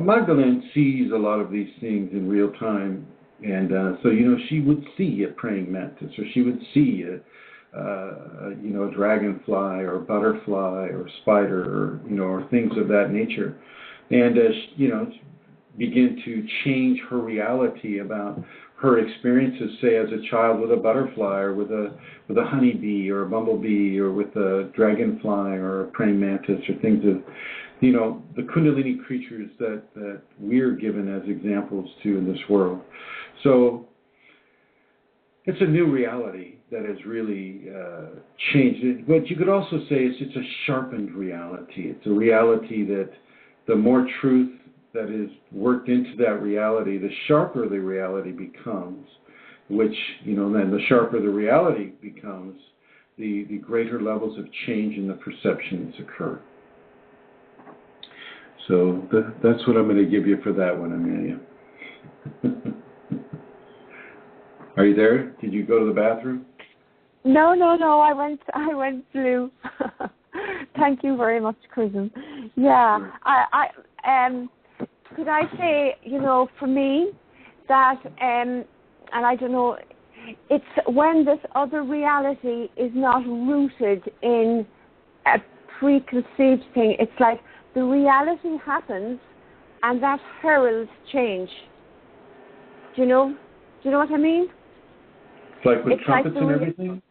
Speaker 4: Magdalene sees a lot of these things in real time. And so, she would see a praying mantis, or she would see a dragonfly or a butterfly or a spider, or things of that nature. And, begin to change her reality about her experiences, say, as a child with a butterfly or with a honeybee or a bumblebee or with a dragonfly or a praying mantis, or things of, the Kundalini creatures that we're given as examples to in this world. So it's a new reality that has really changed it. But you could also say it's a sharpened reality. It's a reality that the more truth that is worked into that reality, the sharper the reality becomes, which, then the sharper the reality becomes, the greater levels of change in the perceptions occur. So that's what I'm going to give you for that one, Amelia. Are you there? Did you go to the bathroom?
Speaker 5: No. I went blue. Thank you very much, Chrism. Yeah, sure. Could I say, for me, that, and I don't know, it's when this other reality is not rooted in a preconceived thing. It's like the reality happens, and that heralds change. Do you know what I mean?
Speaker 4: Like with trumpets and everything?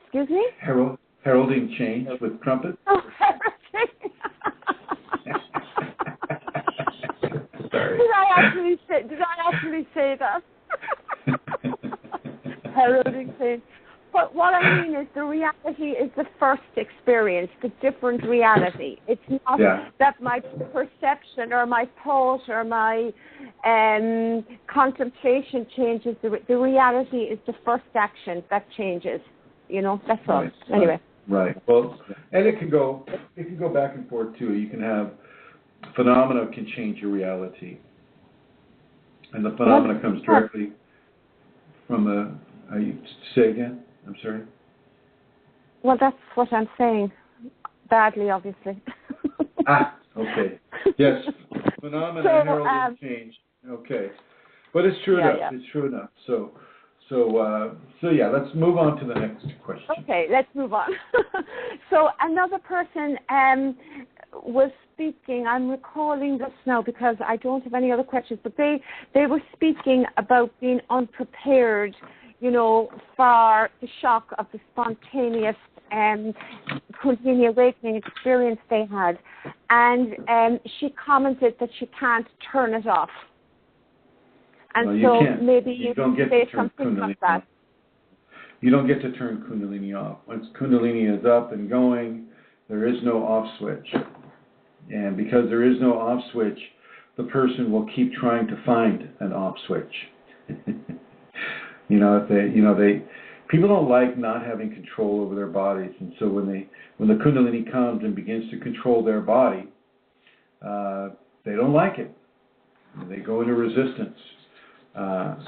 Speaker 5: Excuse me?
Speaker 4: Heralding change with trumpets?
Speaker 5: Oh, heralding.
Speaker 4: Sorry.
Speaker 5: Did I actually say that? Heralding change. But what I mean is the reality is the first experience, the different reality. It's not that my perception or my thought or my contemplation changes. The reality is the first action that changes. That's all.
Speaker 4: Right.
Speaker 5: Anyway.
Speaker 4: Right. Well, and it can go back and forth too. You can have phenomena can change your reality, and the phenomena comes directly from the. Say again. I'm sorry.
Speaker 5: Well, that's what I'm saying. Badly, obviously.
Speaker 4: Okay. Yes. Phenomena heralding change. Okay. But it's true enough. Yeah. It's true enough. So yeah, let's move on to the next question.
Speaker 5: Okay, let's move on. So another person was speaking. I'm recalling this now because I don't have any other questions, but they were speaking about being unprepared, for the shock of the spontaneous Kundalini Awakening experience they had. and she commented that she can't turn it off. And
Speaker 4: well,
Speaker 5: so
Speaker 4: can't.
Speaker 5: maybe you can say something about that.
Speaker 4: Off. You don't get to turn Kundalini off. Once Kundalini is up and going, there is no off switch. And because there is no off switch, the person will keep trying to find an off switch. People don't like not having control over their bodies, and so when the Kundalini comes and begins to control their body, they don't like it. They go into resistance, and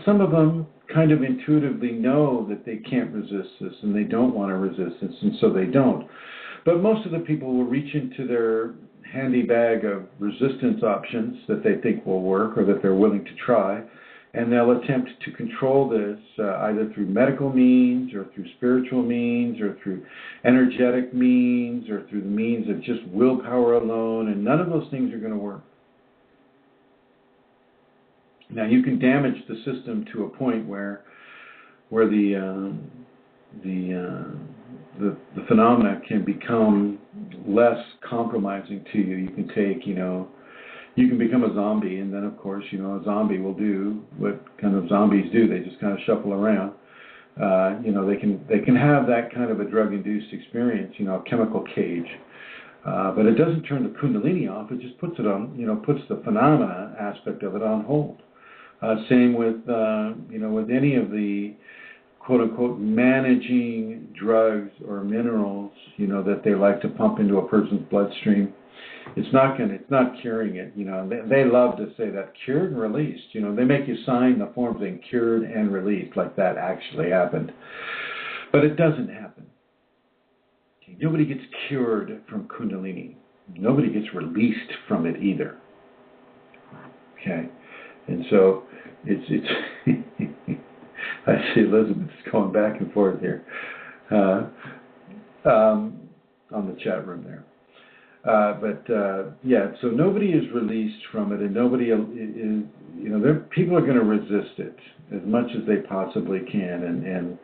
Speaker 4: some of them kind of intuitively know that they can't resist this, and they don't want to resist this, and so they don't. But most of the people will reach into their handy bag of resistance options that they think will work or that they're willing to try, and they'll attempt to control this either through medical means or through spiritual means or through energetic means or through the means of just willpower alone, and none of those things are going to work. Now, you can damage the system to a point where the phenomena can become less compromising to you. You can take, you can become a zombie, and then of course, a zombie will do what kind of zombies do. They just kind of shuffle around. They can have that kind of a drug-induced experience, a chemical cage. But it doesn't turn the Kundalini off. It just puts it on, puts the phenomena aspect of it on hold. Same with, with any of the quote-unquote managing drugs or minerals, that they like to pump into a person's bloodstream. It's not curing it. They love to say that cured and released. They make you sign the form saying cured and released, like that actually happened. But it doesn't happen. Okay, nobody gets cured from Kundalini. Nobody gets released from it either. Okay, and so it's I see Elizabeth's going back and forth here on the chat room there. So nobody is released from it, and nobody is, people are going to resist it as much as they possibly can, and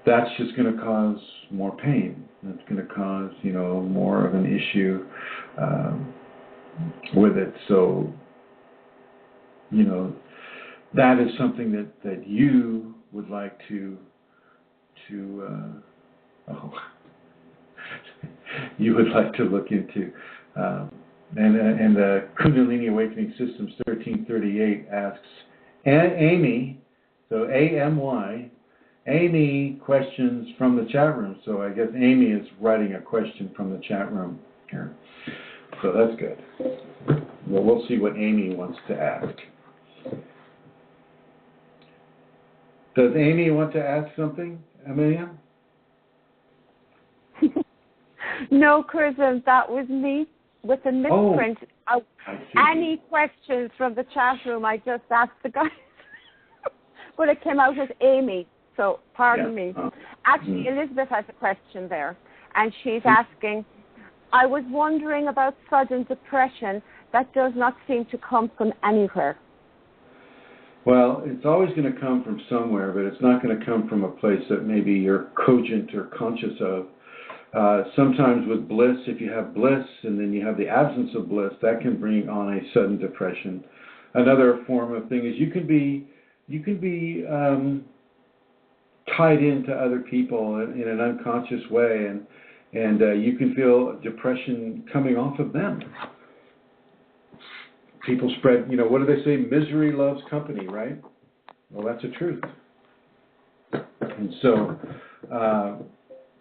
Speaker 4: that's just going to cause more pain. That's going to cause, more of an issue with it. So, that is something that you would like to you would like to look into. And Kundalini Awakening Systems 1338 asks, Amy, so A-M-Y, Amy questions from the chat room. So I guess Amy is writing a question from the chat room here. So that's good. Well, we'll see what Amy wants to ask. Does Amy want to ask something, Amelia?
Speaker 5: No, Chrism, that was me with a misprint. Any questions from the chat room, I just asked the guys. But it came out as Amy, so pardon me. Actually, Elizabeth has a question there, and she's asking, I was wondering about sudden depression that does not seem to come from anywhere.
Speaker 4: Well, it's always going to come from somewhere, but it's not going to come from a place that maybe you're cogent or conscious of. Sometimes with bliss, if you have bliss and then you have the absence of bliss, that can bring on a sudden depression. Another form of thing is you can be tied into other people in an unconscious way, and you can feel depression coming off of them. People spread, what do they say? Misery loves company, right? Well, that's the truth. And so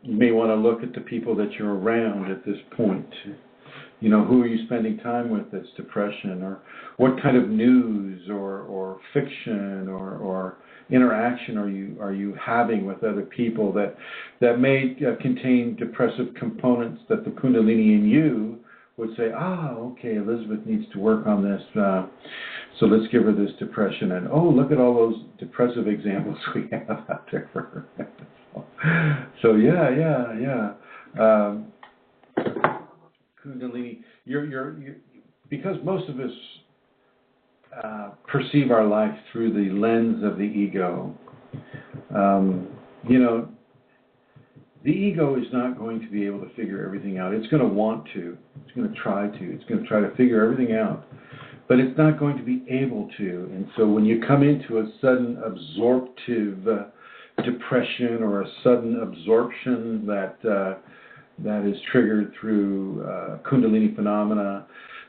Speaker 4: you may want to look at the people that you're around at this point. Who are you spending time with that's depression, or what kind of news or fiction or interaction are you having with other people that may contain depressive components that the Kundalini in you would say, okay, Elizabeth needs to work on this, so let's give her this depression. And, look at all those depressive examples we have out there for her. So, yeah. Kundalini, you're because most of us perceive our life through the lens of the ego. the ego is not going to be able to figure everything out. It's going to want to. It's going to try to. It's going to try to figure everything out. But it's not going to be able to. And so when you come into a sudden absorptive depression or a sudden absorption that is triggered through Kundalini phenomena,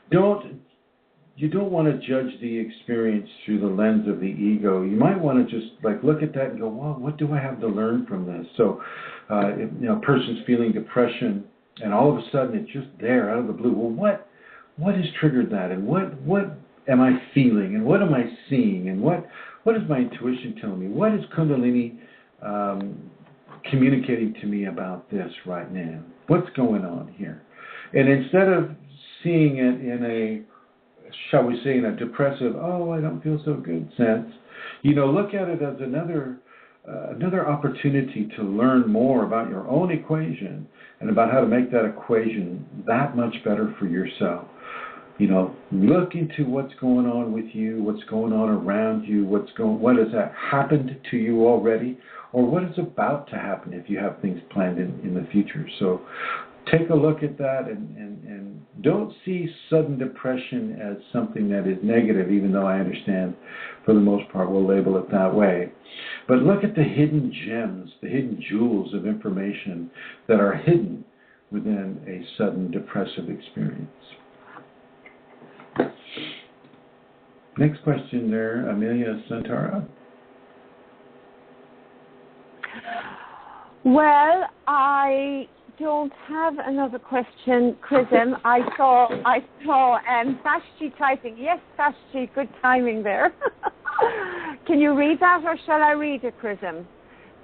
Speaker 4: you don't want to judge the experience through the lens of the ego. You might want to just look at that and go, well, what do I have to learn from this? So if a person's feeling depression and all of a sudden it's just there out of the blue. Well, what has triggered that? And what am I feeling? And what am I seeing? And what is my intuition telling me? What is Kundalini communicating to me about this right now? What's going on here? And instead of seeing it in a, shall we say, in a depressive, oh, I don't feel so good sense, look at it as another opportunity to learn more about your own equation and about how to make that equation that much better for yourself. Look into what's going on with you, what's going on around you, what has happened to you already, or what is about to happen if you have things planned in the future. So take a look at that and don't see sudden depression as something that is negative, even though I understand for the most part we'll label it that way. But look at the hidden gems, the hidden jewels of information that are hidden within a sudden depressive experience. Next question there, Amelia Santara.
Speaker 5: Well, I don't have another question, Chrism. I saw Vashti typing. Yes, Vashti, good timing there. Can you read that, or shall I read it, Chrism?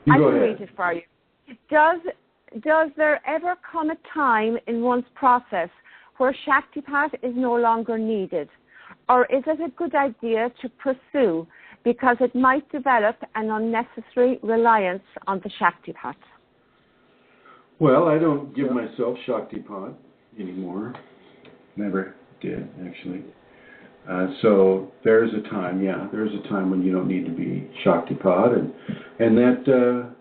Speaker 5: I can read it for you. Does there ever come a time in one's process where Shaktipat is no longer needed? Or is it a good idea to pursue because it might develop an unnecessary reliance on the Shaktipat?
Speaker 4: Well, I don't give myself Shaktipat anymore. Never did, actually. So there's a time when you don't need to be Shaktipat. And that,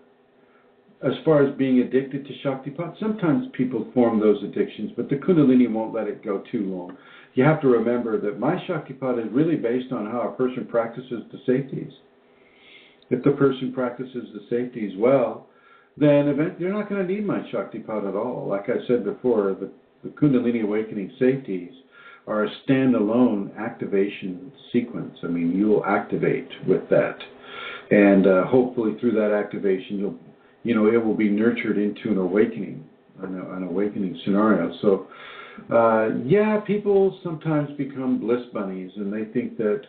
Speaker 4: as far as being addicted to Shaktipat, sometimes people form those addictions, but the Kundalini won't let it go too long. You have to remember that my Shaktipat is really based on how a person practices the safeties. If the person practices the safeties well, then they're not going to need my Shaktipat at all. Like I said before, the Kundalini Awakening safeties are a standalone activation sequence. I mean, you'll activate with that. And hopefully through that activation, it will be nurtured into an awakening scenario. So, people sometimes become bliss bunnies, and they think that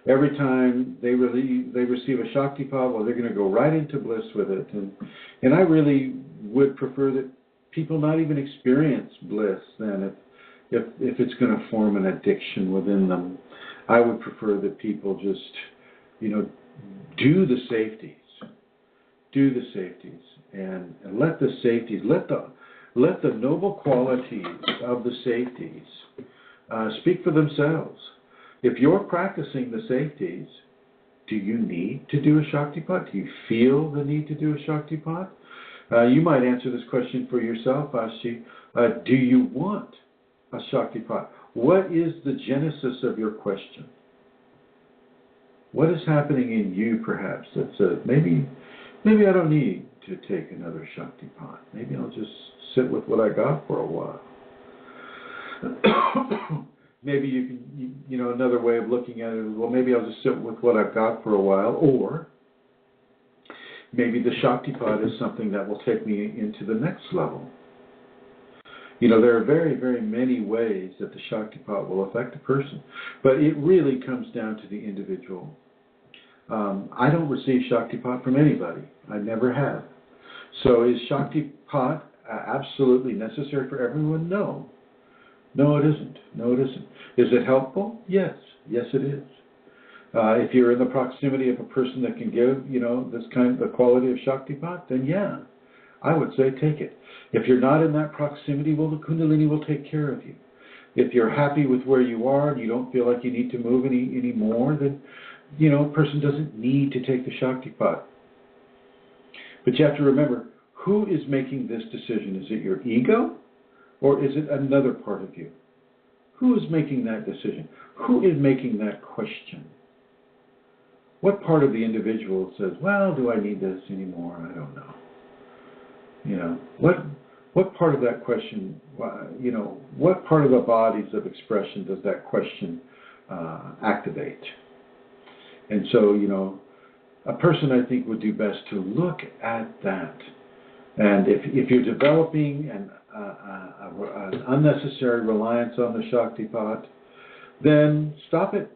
Speaker 4: every time they receive a Shaktipat, well, they're going to go right into bliss with it. And I really would prefer that people not even experience bliss then if it's going to form an addiction within them. I would prefer that people just, do the safeties. Do the safeties and let the safeties, let the noble qualities of the safeties speak for themselves. If you're practicing the safeties, do you need to do a Shaktipat? Do you feel the need to do a Shaktipat? You might answer this question for yourself, Vashti. Do you want a Shaktipat? What is the genesis of your question? What is happening in you, perhaps, that says, maybe I don't need to take another Shaktipat. Maybe I'll just sit with what I got for a while. Maybe you can, another way of looking at it is, well, maybe I'll just sit with what I've got for a while, or maybe the Shaktipat is something that will take me into the next level. There are very, very many ways that the Shaktipat will affect a person, but it really comes down to the individual. I don't receive Shaktipat from anybody. I never have. So is Shaktipat absolutely necessary for everyone? No. No, it isn't. No, it isn't. Is it helpful? Yes. Yes, it is. If you're in the proximity of a person that can give, this kind of the quality of Shaktipat, then yeah, I would say take it. If you're not in that proximity, well, the Kundalini will take care of you. If you're happy with where you are and you don't feel like you need to move any more, then, a person doesn't need to take the Shaktipat. But you have to remember, who is making this decision? Is it your ego, or is it another part of you? Who is making that decision? Who is making that question? What part of the individual says, well, do I need this anymore? I don't know. You know, what part of that question, you know, what part of the bodies of expression does that question activate? And so, you know, a person, I think, would do best to look at that. And if you're developing an unnecessary reliance on the Shaktipat, then stop it.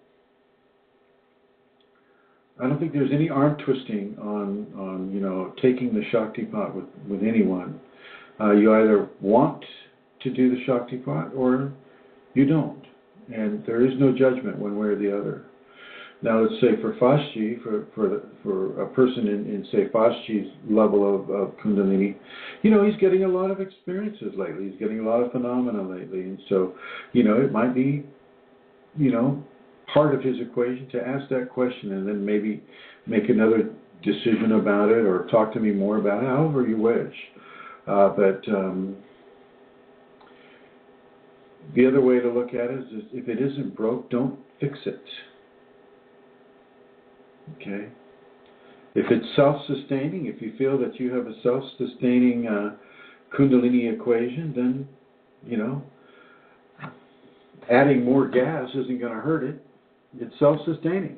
Speaker 4: I don't think there's any arm twisting on you know, taking the Shaktipat with anyone. You either want to do the Shaktipat or you don't. And there is no judgment one way or the other. Now, let's say for Fasci, for a person in say Fasci's level of Kundalini, you know, he's getting a lot of experiences lately. He's getting a lot of phenomena lately, and so, you know, it might be, you know, part of his equation to ask that question and then maybe make another decision about it or talk to me more about it, however you wish. But the other way to look at it is if it isn't broke, don't fix it. Okay? If it's self-sustaining, if you feel that you have a self-sustaining Kundalini equation, then, you know, adding more gas isn't going to hurt it. It's self-sustaining.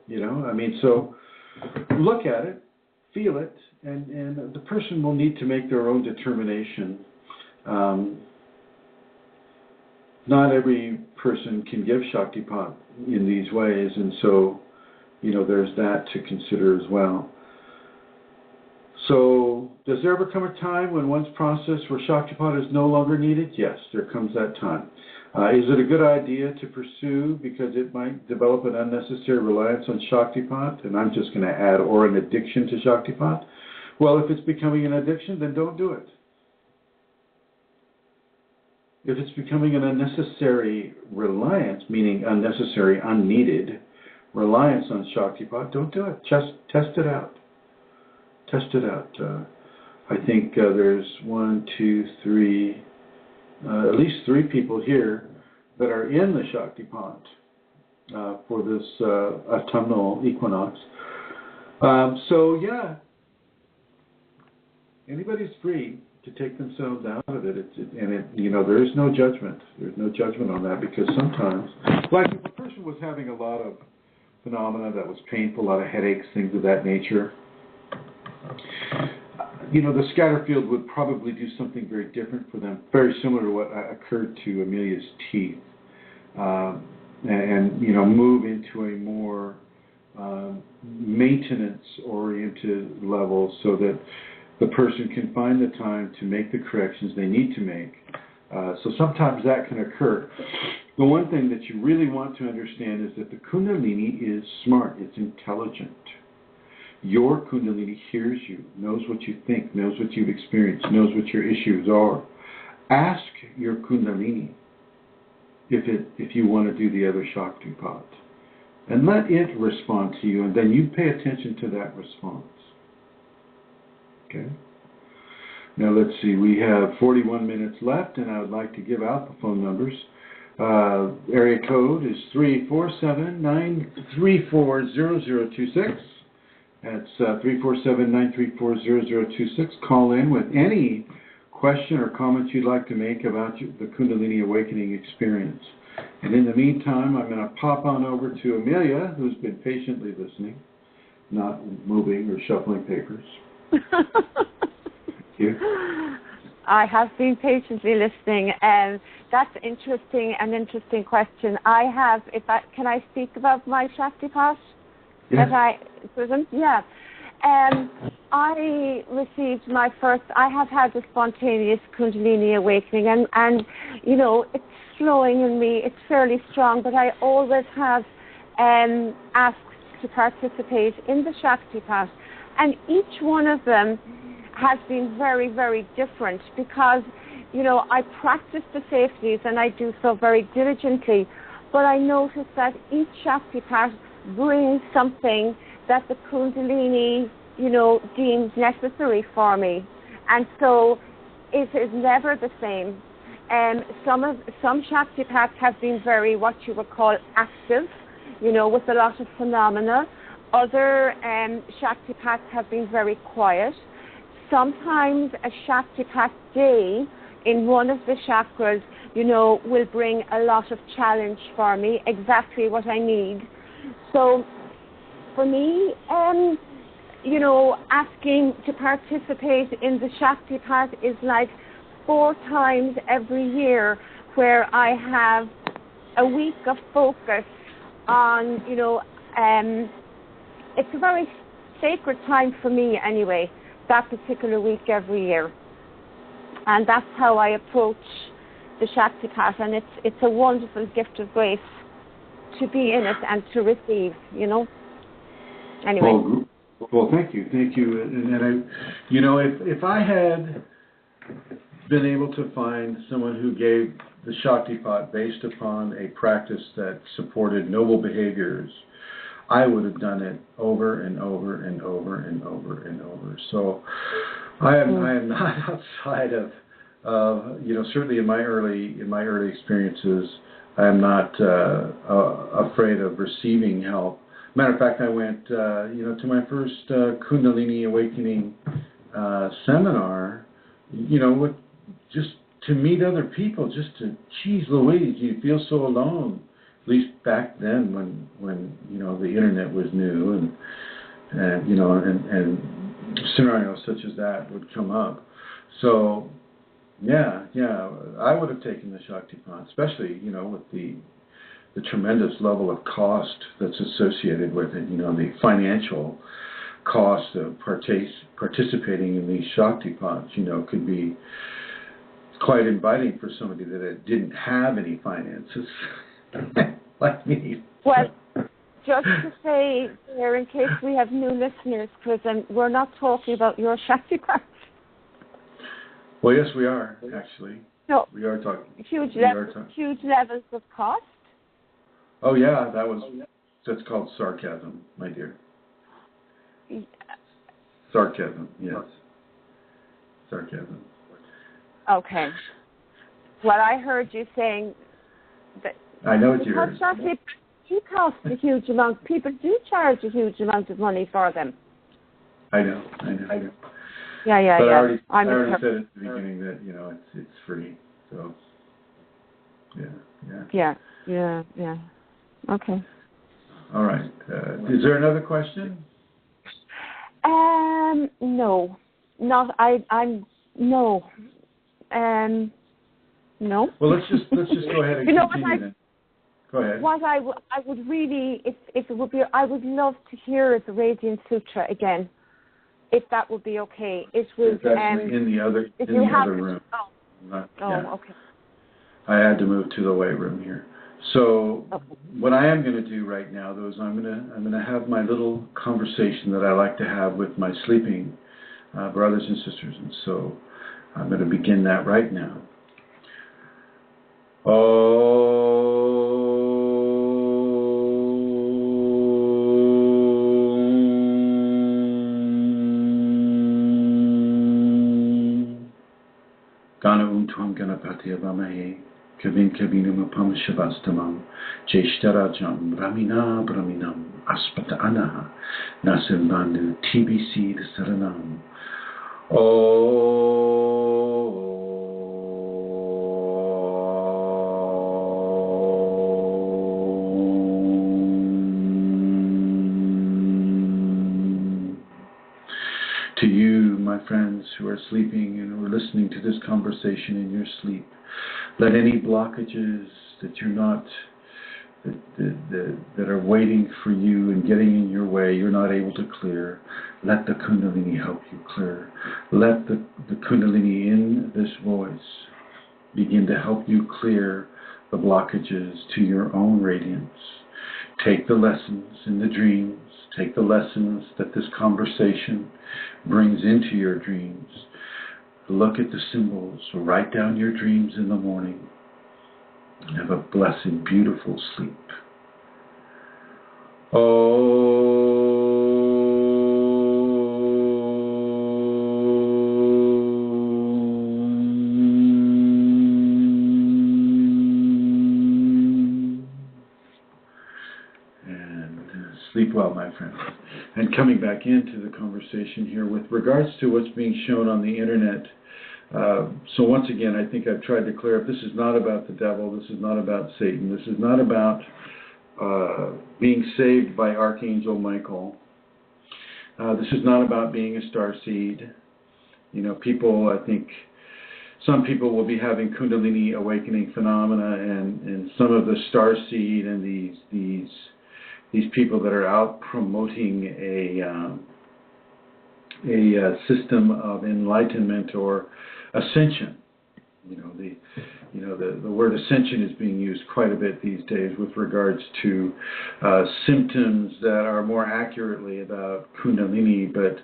Speaker 4: You know, I mean, so look at it, feel it, and the person will need to make their own determination. Not every person can give Shaktipat in these ways, and so, you know, there's that to consider as well. So, does there ever come a time when one's process where Shaktipat is no longer needed? Yes, there comes that time. Is it a good idea to pursue because it might develop an unnecessary reliance on Shaktipat? And I'm just going to add, or an addiction to Shaktipat? Well, if it's becoming an addiction, then don't do it. If it's becoming an unnecessary reliance, meaning unnecessary, unneeded reliance on Shaktipat, don't do it. Just test it out. Test it out. I think there's at least three people here that are in the Shaktipat for this autumnal equinox. So yeah, anybody's free to take themselves out of it. You know, there is no judgment. There's no judgment on that, because sometimes, like if a person was having a lot of phenomena that was painful, a lot of headaches, things of that nature, you know, the scatter field would probably do something very different for them, very similar to what occurred to Amelia's teeth, and you know, move into a more maintenance-oriented level so that the person can find the time to make the corrections they need to make. So sometimes that can occur. The one thing that you really want to understand is that the Kundalini is smart, it's intelligent. Your Kundalini hears you, knows what you think, knows what you've experienced, knows what your issues are. Ask your Kundalini if you want to do the other Shaktipat. And let it respond to you, and then you pay attention to that response. Okay? Now let's see, we have 41 minutes left, and I would like to give out the phone numbers. Area code is 347-934-0026. That's 347-934-0026. Call in with any question or comment you'd like to make about the Kundalini Awakening experience. And in the meantime, I'm going to pop on over to Amelia, who's been patiently listening, not moving or shuffling papers. Thank you.
Speaker 5: I have been patiently listening, and that's interesting. An interesting question. Can I speak about my Shaktipat?
Speaker 4: Yes.
Speaker 5: Yeah. I received my first. I have had a spontaneous Kundalini awakening, and you know, it's flowing in me. It's fairly strong, but I always have asked to participate in the Shaktipat, and each one of them has been very, very different, because, you know, I practice the safeties and I do so very diligently, but I notice that each Shaktipat brings something that the Kundalini, deemed necessary for me. And so it is never the same. Some Shaktipaths have been very, what you would call, active, with a lot of phenomena. Other Shaktipaths have been very quiet. Sometimes a Shaktipath day in one of the chakras, will bring a lot of challenge for me, exactly what I need. So for me, asking to participate in the Shaktipath is like 4 times every year where I have a week of focus on, it's a very sacred time for me anyway, that particular week every year. And that's how I approach the Shaktipath, and it's a wonderful gift of grace to be in it and to receive, Anyway.
Speaker 4: Well, thank you. And if I had been able to find someone who gave the Shaktipath based upon a practice that supported noble behaviors, I would have done it over and over and over and over and over. So I am not outside of certainly in my early experiences, I am not afraid of receiving help. Matter of fact, I went to my first Kundalini Awakening seminar, with just to meet other people, just to, geez Louise, you feel so alone. At least back then, when the internet was new, and scenarios such as that would come up. So yeah, I would have taken the Shaktipath, especially with the tremendous level of cost that's associated with it. The financial cost of participating in these Shaktipaths, could be quite inviting for somebody that didn't have any finances, like me.
Speaker 5: Well, just to say there, in case we have new listeners, Chrism, we're not talking about your Shaktipath.
Speaker 4: Well, yes, we are, actually.
Speaker 5: No.
Speaker 4: We are talking.
Speaker 5: Huge levels of cost.
Speaker 4: Oh, yeah, that's called sarcasm, my dear. Sarcasm, yes. Sarcasm.
Speaker 5: Okay. Well, I heard you saying that...
Speaker 4: I know what you heard.
Speaker 5: Shaktipaths do cost a huge amount. People do charge a huge amount of money for them.
Speaker 4: I know.
Speaker 5: Yeah.
Speaker 4: But I already said at the beginning that, it's free. So, yeah.
Speaker 5: Yeah. Okay.
Speaker 4: All right. Is there another question?
Speaker 5: No. Not, no. No.
Speaker 4: Well, let's just go ahead and continue then. Go ahead.
Speaker 5: What I would really, if it would be, I would love to hear the Radiant Sutra again, if that would be okay. It was
Speaker 4: it's actually in the other room.
Speaker 5: Okay.
Speaker 4: I had to move to the weight room here. So what I am going to do right now, though, is I'm going to have my little conversation that I like to have with my sleeping brothers and sisters, and so I'm going to begin that right now. Gana Tuam Ganapati Avamahe, Kavin Kavinam Upam Shavastamam, Jeshtarajam, Braminam, Aspata Anaha, Nasilbandu, TBC the Saranam. To you, my friends who are sleeping and who are listening to this conversation in your sleep, let any blockages that you're not, that are waiting for you and getting in your way, you're not able to clear, let the Kundalini help you clear. Let the Kundalini in this voice begin to help you clear the blockages to your own radiance. Take the lessons in the dreams. Take the lessons that this conversation brings into your dreams. Look at the symbols. Write down your dreams in the morning. And have a blessed, beautiful sleep. Oh. Sleep well, my friends. And coming back into the conversation here with regards to what's being shown on the internet. So once again, I think I've tried to clear up, this is not about the devil, this is not about Satan, this is not about being saved by Archangel Michael. This is not about being a starseed. You know, people, I think, some people will be having Kundalini Awakening phenomena, and some of the starseed and these people that are out promoting a system of enlightenment or ascension. The word ascension is being used quite a bit these days with regards to symptoms that are more accurately about Kundalini, but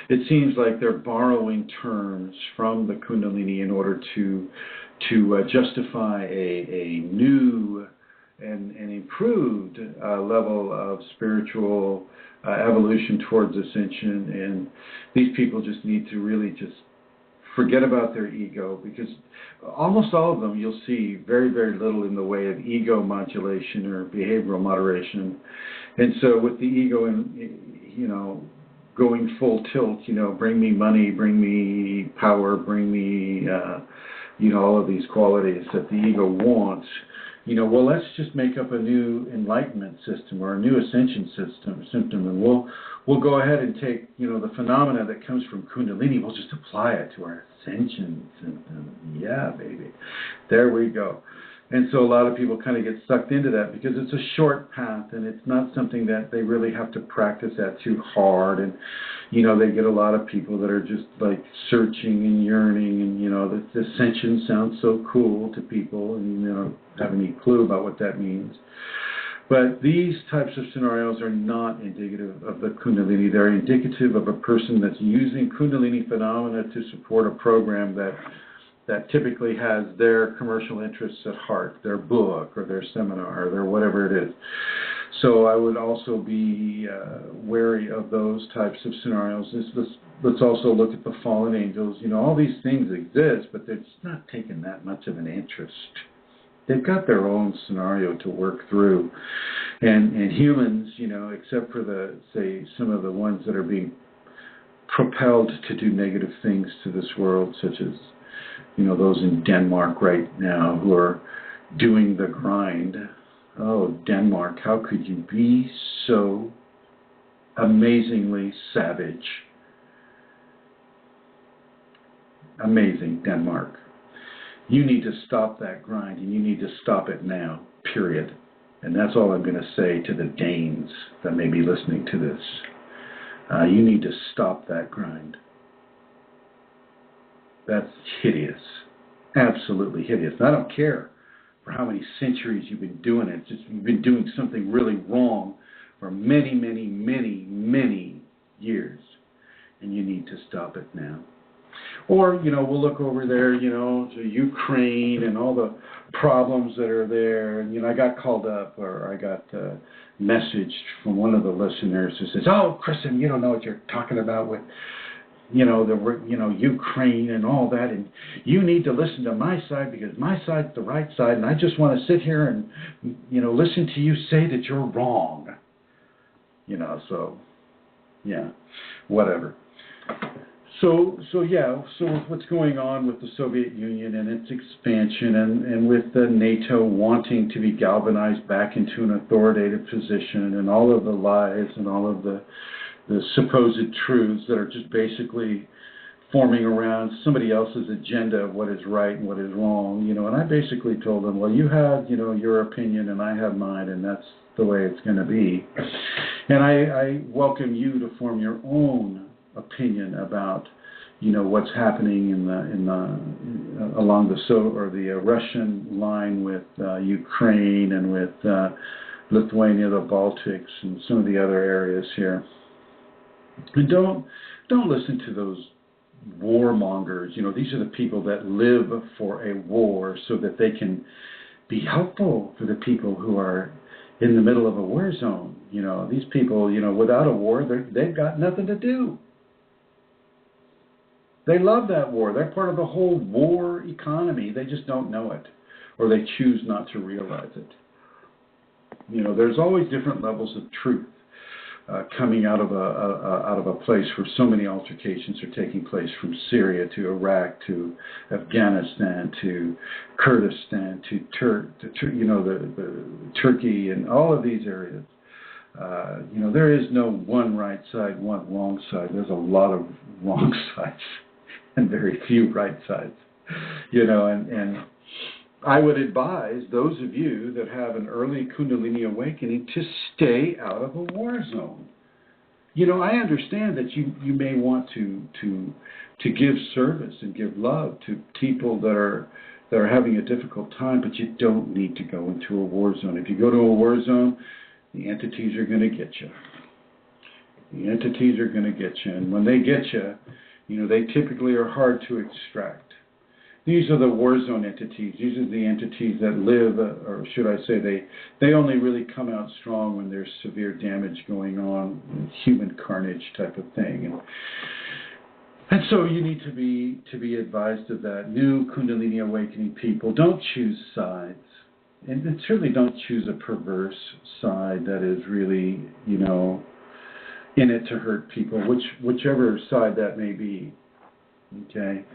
Speaker 4: it seems like they're borrowing terms from the Kundalini in order to justify a new and improved level of spiritual evolution towards ascension. And these people just need to really just forget about their ego, because almost all of them you'll see very, very little in the way of ego modulation or behavioral moderation. And so with the ego going full tilt, bring me money, bring me power, bring me all of these qualities that the ego wants, well, let's just make up a new enlightenment system or a new ascension system, and we'll go ahead and take, the phenomena that comes from Kundalini, we'll just apply it to our ascension system. Yeah, baby. There we go. And so a lot of people kind of get sucked into that because it's a short path, and it's not something that they really have to practice at too hard. And, they get a lot of people that are just like searching and yearning, and, the ascension sounds so cool to people, and they don't have any clue about what that means. But these types of scenarios are not indicative of the Kundalini. They're indicative of a person that's using Kundalini phenomena to support a program that typically has their commercial interests at heart, their book or their seminar or their whatever it is. So I would also be wary of those types of scenarios. Let's also look at the fallen angels. All these things exist, but they're just not taking that much of an interest. They've got their own scenario to work through. And humans, except for some of the ones that are being propelled to do negative things to this world, such as, those in Denmark right now who are doing the grind. Oh, Denmark, how could you be so amazingly savage? Amazing, Denmark. You need to stop that grind, and you need to stop it now, period. And that's all I'm going to say to the Danes that may be listening to this. You need to stop that grind. That's hideous. Absolutely hideous. And I don't care for how many centuries you've been doing it. You've been doing something really wrong for many, many, many, many years. And you need to stop it now. Or, we'll look over there, to Ukraine and all the problems that are there. And, I got called up, or I got a message from one of the listeners who says, "Oh, Chrism, you don't know what you're talking about with, Ukraine and all that. And you need to listen to my side because my side's the right side. And I just want to sit here and, listen to you say that you're wrong." So, yeah, whatever. So with what's going on with the Soviet Union and its expansion, and with the NATO wanting to be galvanized back into an authoritative position, and all of the lies and all of the supposed truths that are just basically forming around somebody else's agenda of what is right and what is wrong, and I basically told them, well, you have, your opinion and I have mine, and that's the way it's going to be. And I welcome you to form your own opinion about, what's happening along the Russian line with Ukraine and with Lithuania, the Baltics, and some of the other areas here. And don't listen to those warmongers. These are the people that live for a war so that they can be helpful for the people who are in the middle of a war zone. These people, without a war, they've got nothing to do. They love that war. They're part of the whole war economy. They just don't know it, or they choose not to realize it. There's always different levels of truth. coming out of a place where so many altercations are taking place, from Syria to Iraq to Afghanistan to Kurdistan to the Turkey and all of these areas. There is no one right side, one wrong side. There's a lot of wrong sides and very few right sides. And I would advise those of you that have an early Kundalini awakening to stay out of a war zone. I understand that you may want to give service and give love to people that are having a difficult time, but you don't need to go into a war zone. If you go to a war zone, the entities are going to get you. The entities are going to get you, and when they get you, they typically are hard to extract. These are the war zone entities. These are the entities that live, or should I say, they only really come out strong when there's severe damage going on, human carnage type of thing. And so you need to be advised of that. New Kundalini awakening people, don't choose sides. And certainly don't choose a perverse side that is really, in it to hurt people, whichever side that may be. Okay?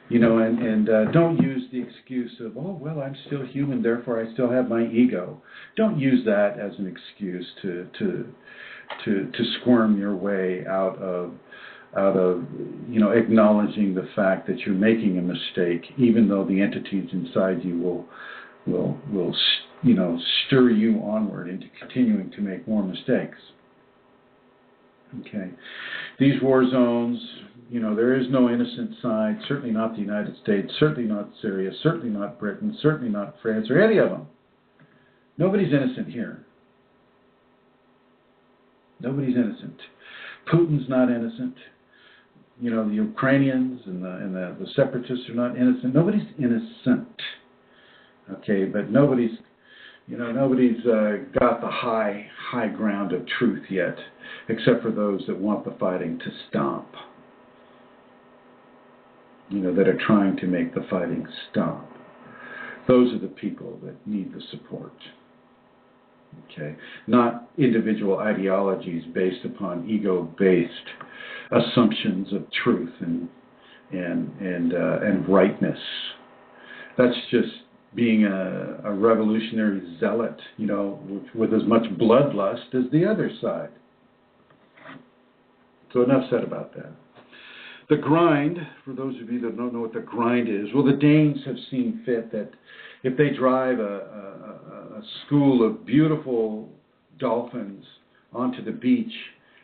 Speaker 4: And don't use the excuse of, I'm still human, therefore I still have my ego. Don't use that as an excuse to squirm your way out of acknowledging the fact that you're making a mistake, even though the entities inside you will stir you onward into continuing to make more mistakes. Okay, these war zones. There is no innocent side, certainly not the United States, certainly not Syria, certainly not Britain, certainly not France, or any of them. Nobody's innocent here. Nobody's innocent. Putin's not innocent. The Ukrainians and the separatists are not innocent. Nobody's innocent. Okay, but nobody's got the high ground of truth yet, except for those that want the fighting to stop. That are trying to make the fighting stop. Those are the people that need the support. Okay, not individual ideologies based upon ego-based assumptions of truth and rightness. That's just being a revolutionary zealot, with as much bloodlust as the other side. So enough said about that. The grind, for those of you that don't know what the grind is, the Danes have seen fit that if they drive a school of beautiful dolphins onto the beach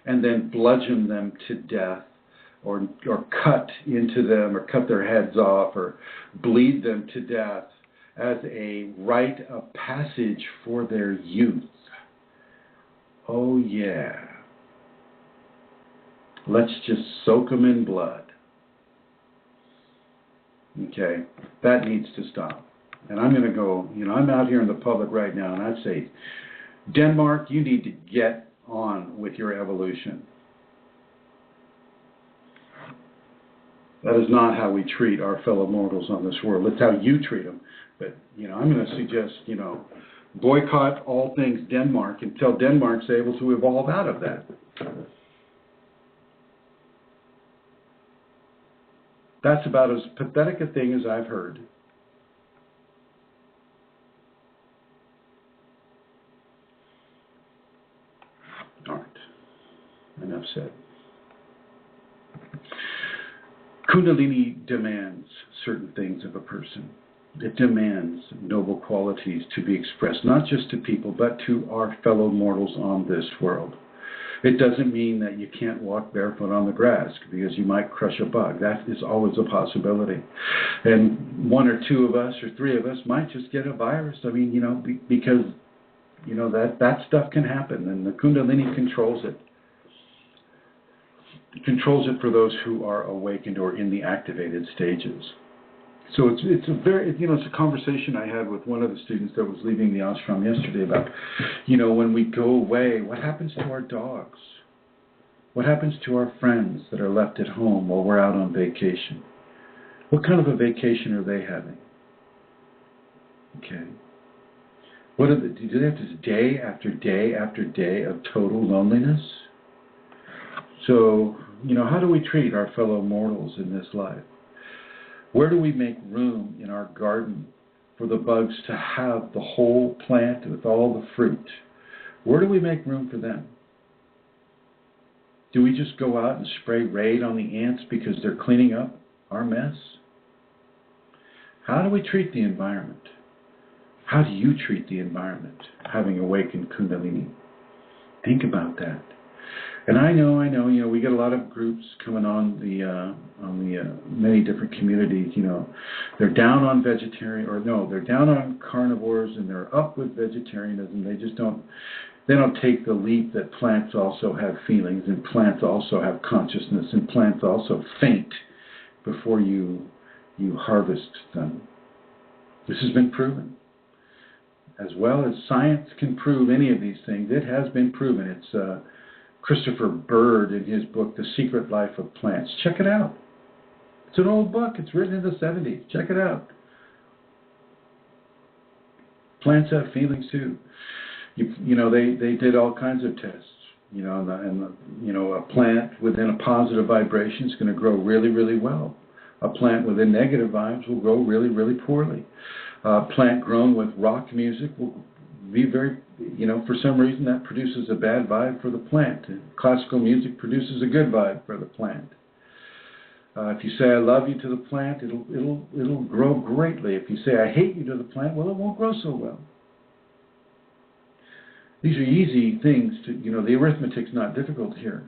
Speaker 4: and then bludgeon them to death, or cut into them, or cut their heads off, or bleed them to death as a rite of passage for their youth. Oh yeah. Let's just soak them in blood. Okay, that needs to stop. And I'm going to go, I'm out here in the public right now, and I'd say, Denmark, you need to get on with your evolution. That is not how we treat our fellow mortals on this world. That's how you treat them. But, I'm going to suggest, boycott all things Denmark until Denmark's able to evolve out of that. That's about as pathetic a thing as I've heard. All right. Enough said. Kundalini demands certain things of a person. It demands noble qualities to be expressed, not just to people, but to our fellow mortals on this world. It doesn't mean that you can't walk barefoot on the grass because you might crush a bug. That is always a possibility. And one or two of us or three of us might just get a virus. Because, that stuff can happen, and the Kundalini controls it. It controls it for those who are awakened or in the activated stages. So it's a conversation I had with one of the students that was leaving the ashram yesterday about, when we go away, what happens to our dogs? What happens to our friends that are left at home while we're out on vacation? What kind of a vacation are they having? Okay. Do they have this day after day after day of total loneliness? So, how do we treat our fellow mortals in this life? Where do we make room in our garden for the bugs to have the whole plant with all the fruit? Where do we make room for them? Do we just go out and spray Raid on the ants because they're cleaning up our mess? How do we treat the environment? How do you treat the environment, having awakened Kundalini? Think about that. And I know, we get a lot of groups coming on the many different communities. They're down on they're down on carnivores and they're up with vegetarianism. They just don't take the leap that plants also have feelings and plants also have consciousness and plants also faint before you harvest them. This has been proven. As well as science can prove any of these things, it has been proven. It's Christopher Bird in his book, The Secret Life of Plants. Check it out. It's an old book. It's written in the 70s. Check it out. Plants have feelings too. They did all kinds of tests. A plant within a positive vibration is going to grow really, really well. A plant within negative vibes will grow really, really poorly. A plant grown with rock music will be very, for some reason that produces a bad vibe for the plant. And classical music produces a good vibe for the plant. If you say I love you to the plant, it'll grow greatly. If you say I hate you to the plant, well, it won't grow so well. These are easy things to, the arithmetic's not difficult here.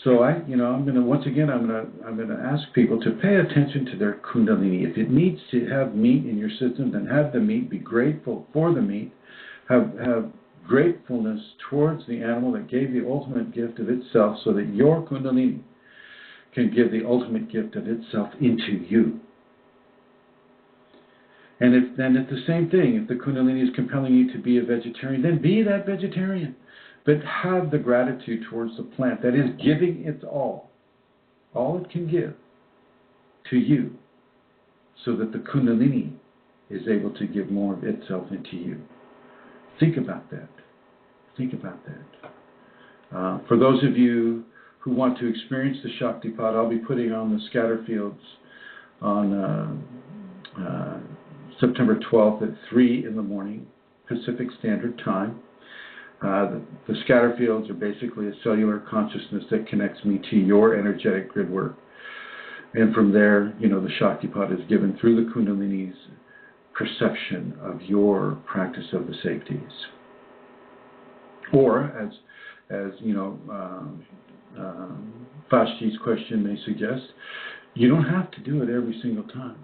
Speaker 4: So I'm going to ask people to pay attention to their Kundalini. If it needs to have meat in your system, then have the meat. Be grateful for the meat. Have gratefulness towards the animal that gave the ultimate gift of itself, so that your Kundalini can give the ultimate gift of itself into you. And if the same thing, if the Kundalini is compelling you to be a vegetarian, then be that vegetarian. But have the gratitude towards the plant that is giving its all it can give to you, so that the Kundalini is able to give more of itself into you. Think about that. Think about that. For those of you who want to experience the Shaktipat, I'll be putting on the scatter fields on September 12th at 3 in the morning, Pacific Standard Time. The scatter fields are basically a cellular consciousness that connects me to your energetic grid work. And from there, the Shaktipat is given through the Kundalini's perception of your practice of the safeties. Or, as Vashti's question may suggest, you don't have to do it every single time.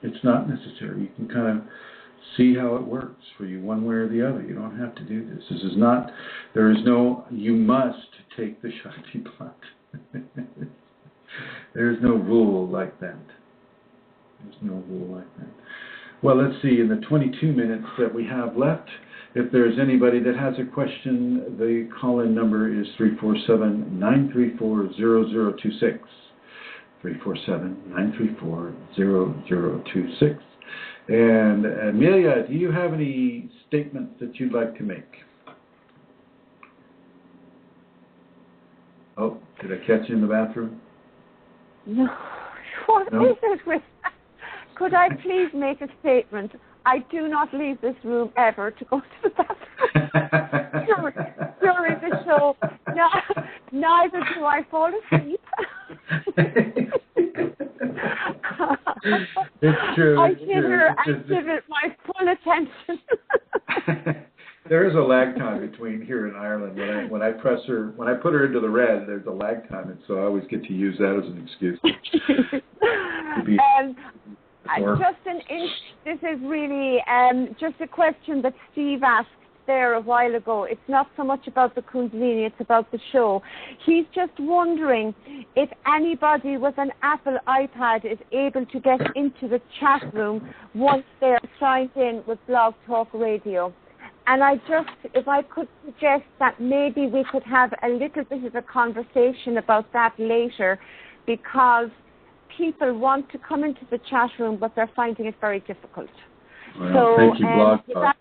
Speaker 4: It's not necessary. You can kind of see how it works for you one way or the other. You don't have to do this. There is no, you must take the Shaktipat. There's no rule like that. There's no rule like that. Well, let's see, in the 22 minutes that we have left, if there's anybody that has a question, the call-in number is 347-934-0026. 347-934-0026. And Amelia, do you have any statements that you'd like to make? Oh, did I catch you in the bathroom?
Speaker 5: No. What is it with that? Could I please make a statement? I do not leave this room ever to go to the bathroom during the show. No, neither do I fall asleep.
Speaker 4: It's true.
Speaker 5: I give it my full attention.
Speaker 4: There is a lag time between here and Ireland. When I put her into the red, there's a lag time, and so I always get to use that as an excuse. This is really just a question that Steve asked there a while ago. It's not so much about the Kundalini, it's about the show. He's just wondering if anybody with an Apple iPad is able to get into the chat room once they're signed in with Blog Talk Radio. And if I could suggest that maybe we could have a little bit of a conversation about that later, because people want to come into the chat room, but they're finding it very difficult. Well, thank you, Blog Talk.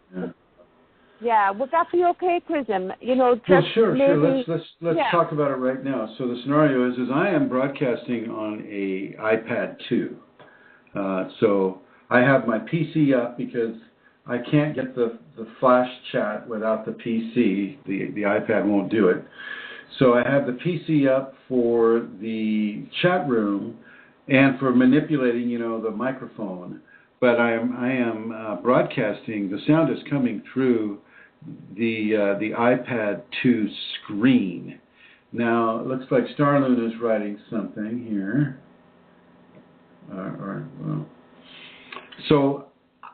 Speaker 5: Yeah, would that be okay, Chrism? You know, just
Speaker 4: well, sure.
Speaker 5: maybe,
Speaker 4: Let's talk about it right now. So the scenario is I am broadcasting on a iPad 2. So I have my PC up because I can't get the flash chat without the PC. The iPad won't do it. So I have the PC up for the chat room and for manipulating, the microphone. But I am broadcasting. The sound is coming through the iPad 2 screen. Now it looks like Starloon is writing something here. So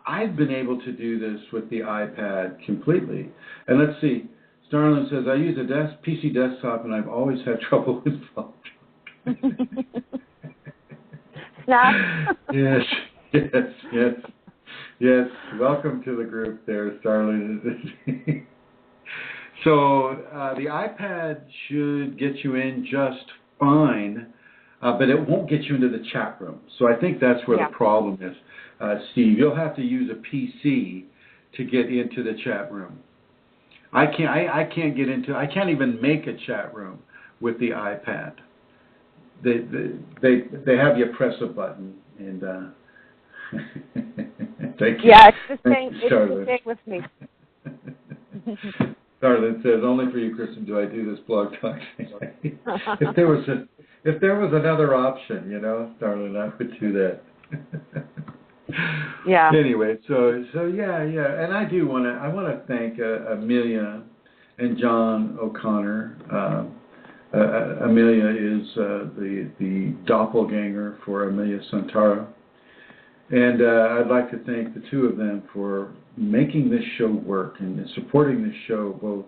Speaker 4: I've been able to do this with the iPad completely. And let's see. Starlin says, I use a PC desktop and I've always had trouble with phone.
Speaker 5: Snap.
Speaker 4: Yes. Welcome to the group there, Starlin. So the iPad should get you in just fine, but it won't get you into the chat room. So I think that's where the problem is. Steve, you'll have to use a PC to get into the chat room. I can't get into. I can't even make a chat room with the iPad. They have you press a button and. Thank you.
Speaker 5: Yeah, it's the same with me.
Speaker 4: Darlene says, only for you, Chrism, do I do this blog talk. If there was another option, Darlene, I would do that.
Speaker 5: Yeah.
Speaker 4: Anyway, so yeah, and I want to thank Amelia and John O'Connor. Amelia is the doppelganger for Amelia Santara. And I'd like to thank the two of them for making this show work and supporting this show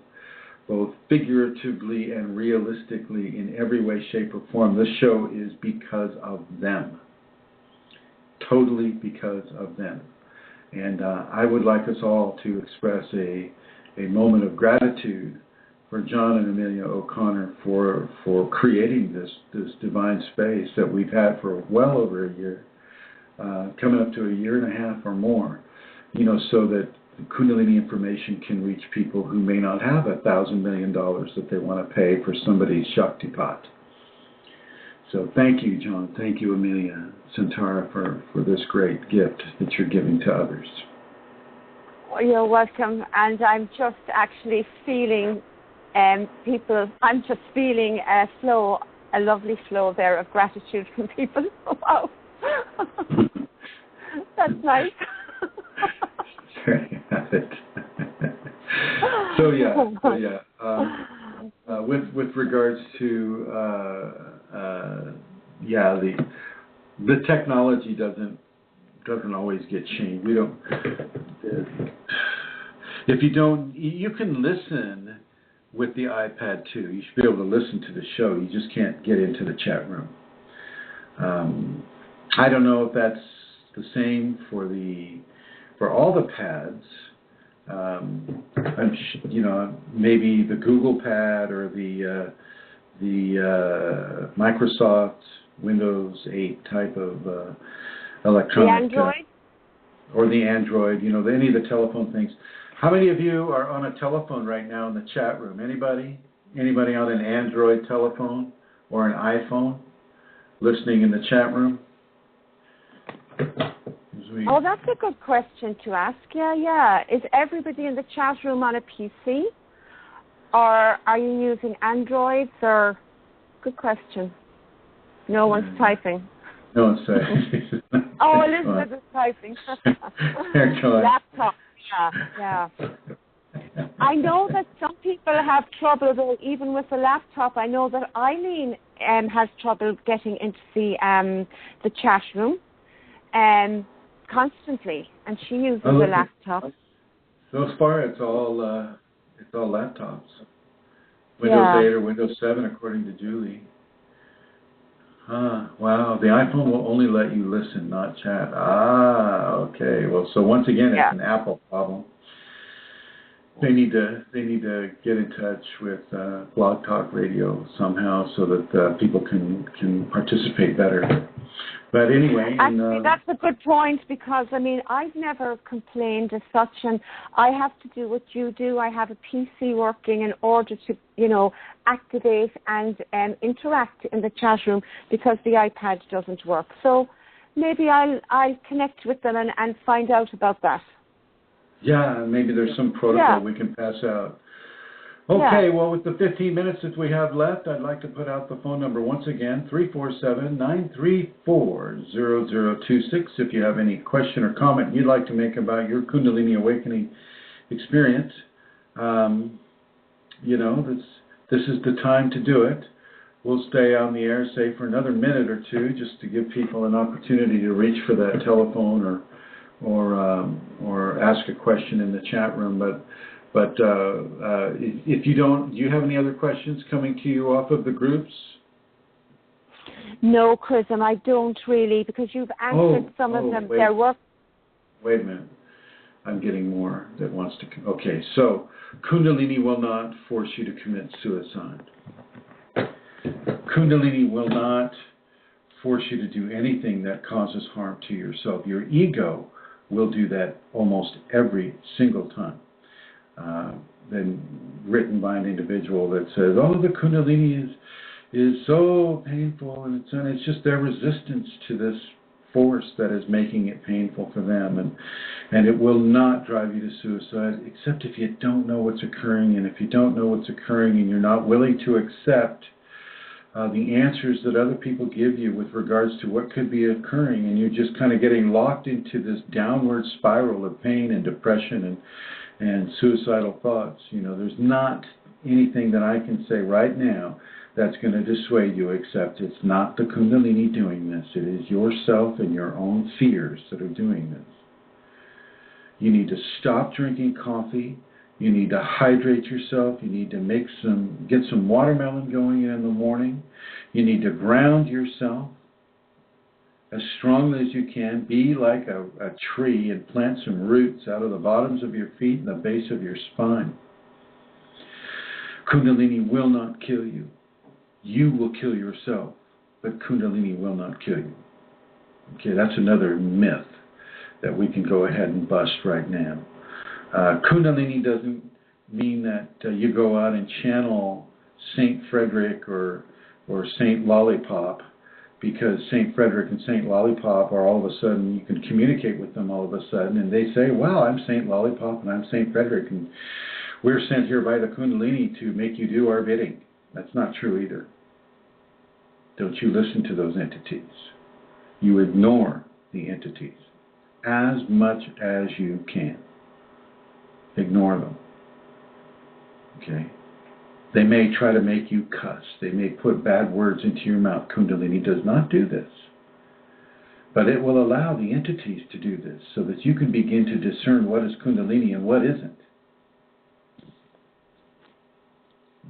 Speaker 4: both figuratively and realistically in every way, shape, or form. This show is because of them. Totally because of them. And I would like us all to express a moment of gratitude for John and Amelia O'Connor for creating this divine space that we've had for well over a year. Coming up to a year and a half or more, so that Kundalini information can reach people who may not have $1,000 million that they want to pay for somebody's Shaktipat. So thank you, John. Thank you, Amelia Santara, for this great gift that you're giving to others.
Speaker 5: Well, you're welcome. And I'm just actually feeling people. I'm just feeling a lovely flow there of gratitude from people. Wow. That's nice.
Speaker 4: There you have it. So yeah. With regards to the technology doesn't always get changed. We don't. If you don't, you can listen with the iPad too. You should be able to listen to the show. You just can't get into the chat room. I don't know if that's the same for all the pads. Maybe the Google Pad or the Microsoft Windows 8 type of electronic.
Speaker 5: The Android?
Speaker 4: Or the Android, any of the telephone things. How many of you are on a telephone right now in the chat room? Anybody? Anybody on an Android telephone or an iPhone listening in the chat room?
Speaker 5: Oh, that's a good question to ask. Yeah. Is everybody in the chat room on a PC? Or are you using Androids? Or good question. No one's typing.
Speaker 4: No one's typing.
Speaker 5: Oh, Elizabeth is typing. Laptop. Yeah. I know that some people have trouble, though, even with the laptop. I know that Eileen has trouble getting into the chat room constantly, and she uses a laptop.
Speaker 4: So far, it's all laptops. Windows 8 or Windows 7, according to Julie. Wow. The iPhone will only let you listen, not chat. Okay. Well, so once again, it's an Apple problem. They need to get in touch with Blog Talk Radio somehow so that people can participate better. But anyway,
Speaker 5: actually, that's a good point, because I mean, I've never complained as such, and I have to do what you do. I have a PC working in order to, you know, activate and interact in the chat room because the iPad doesn't work. So maybe I'll connect with them and find out about that.
Speaker 4: Yeah, maybe there's some protocol we can pass out. Okay, well, with the 15 minutes that we have left, I'd like to put out the phone number once again, 347-934-0026. If you have any question or comment you'd like to make about your Kundalini Awakening experience, you know, this is the time to do it. We'll stay on the air, say, for another minute or two, just to give people an opportunity to reach for that telephone or ask a question in the chat room. But if you don't, do you have any other questions coming to you off of the groups?
Speaker 5: No, Chrism, I don't really, because you've answered some of them. Wait a
Speaker 4: minute. I'm getting more that wants to. Okay, so Kundalini will not force you to commit suicide. Kundalini will not force you to do anything that causes harm to yourself. Your ego will do that almost every single time. Been written by an individual that says, "Oh, the Kundalini is so painful," and it's just their resistance to this force that is making it painful for them, and it will not drive you to suicide, except if you don't know what's occurring, and if you don't know what's occurring, and you're not willing to accept the answers that other people give you with regards to what could be occurring, and you're just kind of getting locked into this downward spiral of pain and depression and suicidal thoughts. You know, there's not anything that I can say right now that's going to dissuade you, except it's not the Kundalini doing this. It is yourself and your own fears that are doing this. You need to stop drinking coffee. You need to hydrate yourself. You need to get some watermelon going in the morning. You need to ground yourself as strongly as you can. Be like a tree and plant some roots out of the bottoms of your feet and the base of your spine. Kundalini will not kill you. You will kill yourself, but Kundalini will not kill you. Okay, that's another myth that we can go ahead and bust right now. Kundalini doesn't mean that you go out and channel Saint Frederick or Saint Lollipop, because Saint Frederick and Saint Lollipop are all of a sudden, you can communicate with them all of a sudden, and they say, "Wow, I'm Saint Lollipop and I'm Saint Frederick, and we're sent here by the Kundalini to make you do our bidding." That's not true either. Don't you listen to those entities. You ignore the entities as much as you can. Ignore them. Okay? They may try to make you cuss. They may put bad words into your mouth. Kundalini does not do this. But it will allow the entities to do this so that you can begin to discern what is Kundalini and what isn't.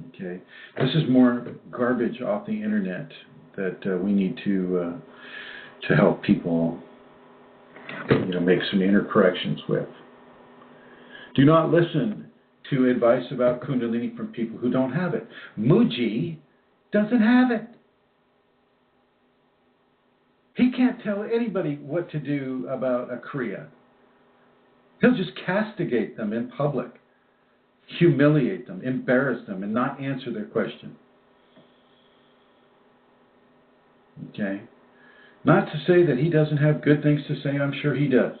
Speaker 4: Okay? This is more garbage off the internet that we need to help people, make some inner corrections with. Do not listen to advice about Kundalini from people who don't have it. Muji doesn't have it. He can't tell anybody what to do about a Kriya. He'll just castigate them in public, humiliate them, embarrass them, and not answer their question. Okay? Not to say that he doesn't have good things to say, I'm sure he does.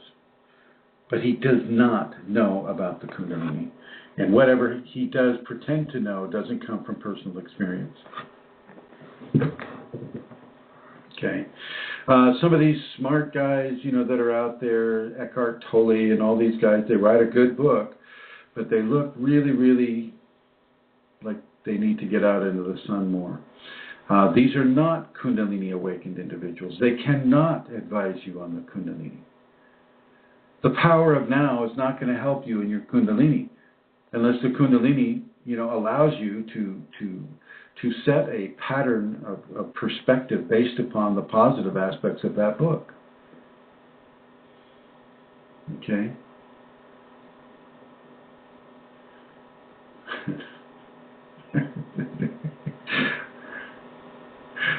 Speaker 4: But he does not know about the Kundalini. And whatever he does pretend to know doesn't come from personal experience. Okay. Some of these smart guys, that are out there, Eckhart Tolle and all these guys, they write a good book, but they look really, really like they need to get out into the sun more. These are not Kundalini awakened individuals. They cannot advise you on the Kundalini. The power of now is not going to help you in your Kundalini unless the Kundalini, allows you to set a pattern of perspective based upon the positive aspects of that book. Okay?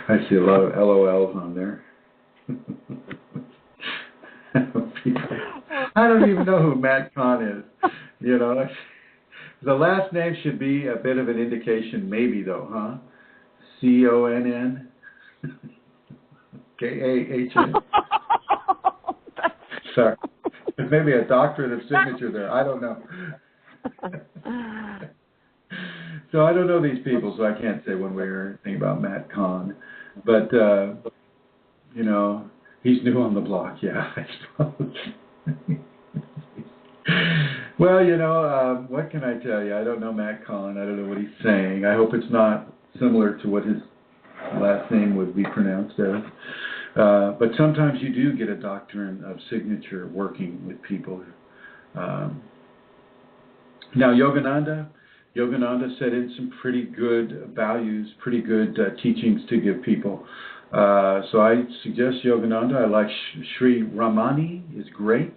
Speaker 4: I see a lot of LOLs on there. I don't even know who Matt Kahn is. You know, the last name should be a bit of an indication, maybe though, huh? Conn. Kahn. Sorry, there's maybe a doctorate of signature there. I don't know. So I don't know these people, so I can't say one way or anything about Matt Kahn. But you know, he's new on the block. Yeah, I suppose. Well, you know, what can I tell you? I don't know Matt Kahn. I don't know what he's saying. I hope it's not similar to what his last name would be pronounced as. But sometimes you do get a doctrine of signature working with people. Now, Yogananda set in some pretty good values, pretty good teachings to give people. So I suggest Yogananda. I like Sri Ramani is great.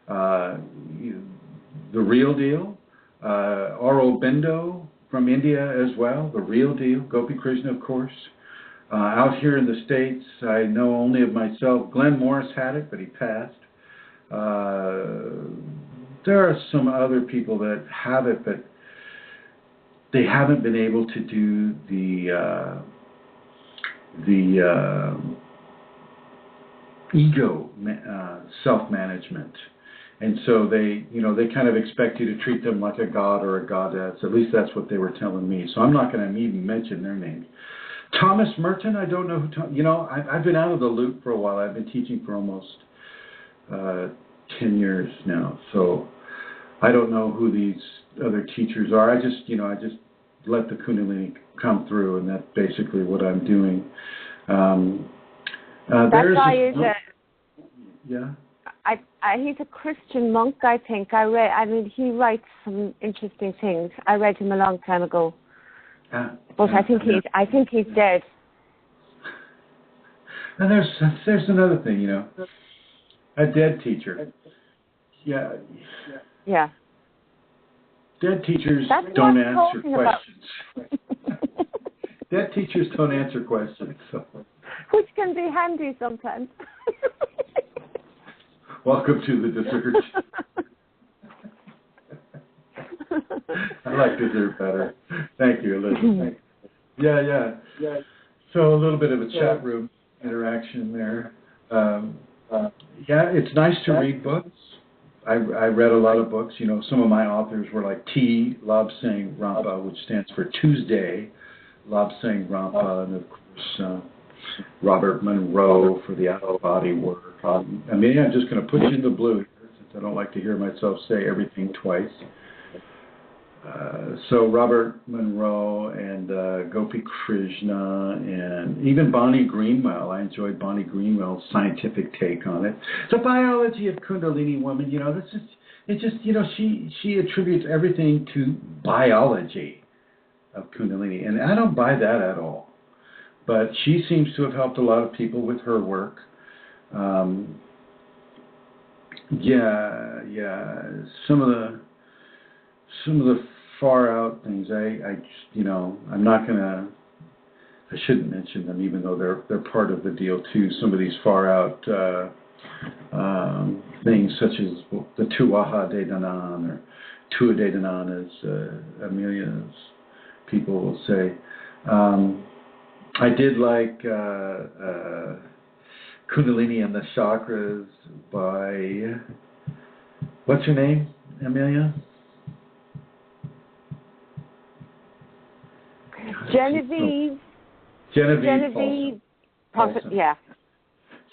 Speaker 4: The Real Deal. Aurobindo from India as well. The Real Deal. Gopi Krishna, of course. Out here in the States, I know only of myself. Glenn Morris had it, but he passed. There are some other people that have it, but they haven't been able to do the ego self-management. And so they kind of expect you to treat them like a god or a goddess. At least that's what they were telling me. So I'm not going to even mention their names. Thomas Merton, I don't know who. I've been out of the loop for a while. I've been teaching for almost 10 years now. So I don't know who these other teachers are. I just let the Kundalini come through, and that's basically what I'm doing. Yeah.
Speaker 5: He's a Christian monk, I think. He writes some interesting things. I read him a long time ago. But I think he's dead.
Speaker 4: And there's another thing, a dead teacher. Yeah.
Speaker 5: Yeah.
Speaker 4: Dead teachers don't answer questions. Dead teachers don't answer questions. So.
Speaker 5: Which can be handy sometimes.
Speaker 4: Welcome to the dessert. I like dessert better. Thank you, Elizabeth. Yeah. So a little bit of a chat room interaction there. It's nice to read books. I read a lot of books. Some of my authors were like T. Lobsang Rampa, which stands for Tuesday. Lobsang Rampa, and of course Robert Monroe for the out-of-body work. I'm just going to put you in the blue here, since I don't like to hear myself say everything twice. So Robert Monroe and Gopi Krishna and even Bonnie Greenwell. I enjoyed Bonnie Greenwell's scientific take on it. The biology of Kundalini woman, she attributes everything to biology of Kundalini, and I don't buy that at all. But she seems to have helped a lot of people with her work. Some of the far out things, I'm not gonna. I shouldn't mention them, even though they're part of the deal too. Some of these far out things, such as the Tuaha De Danan or Tua De Danan, as Amelia's people will say. I did like Kundalini and the Chakras by, what's her name, Amelia?
Speaker 5: Genevieve.
Speaker 4: Awesome.
Speaker 5: Yeah.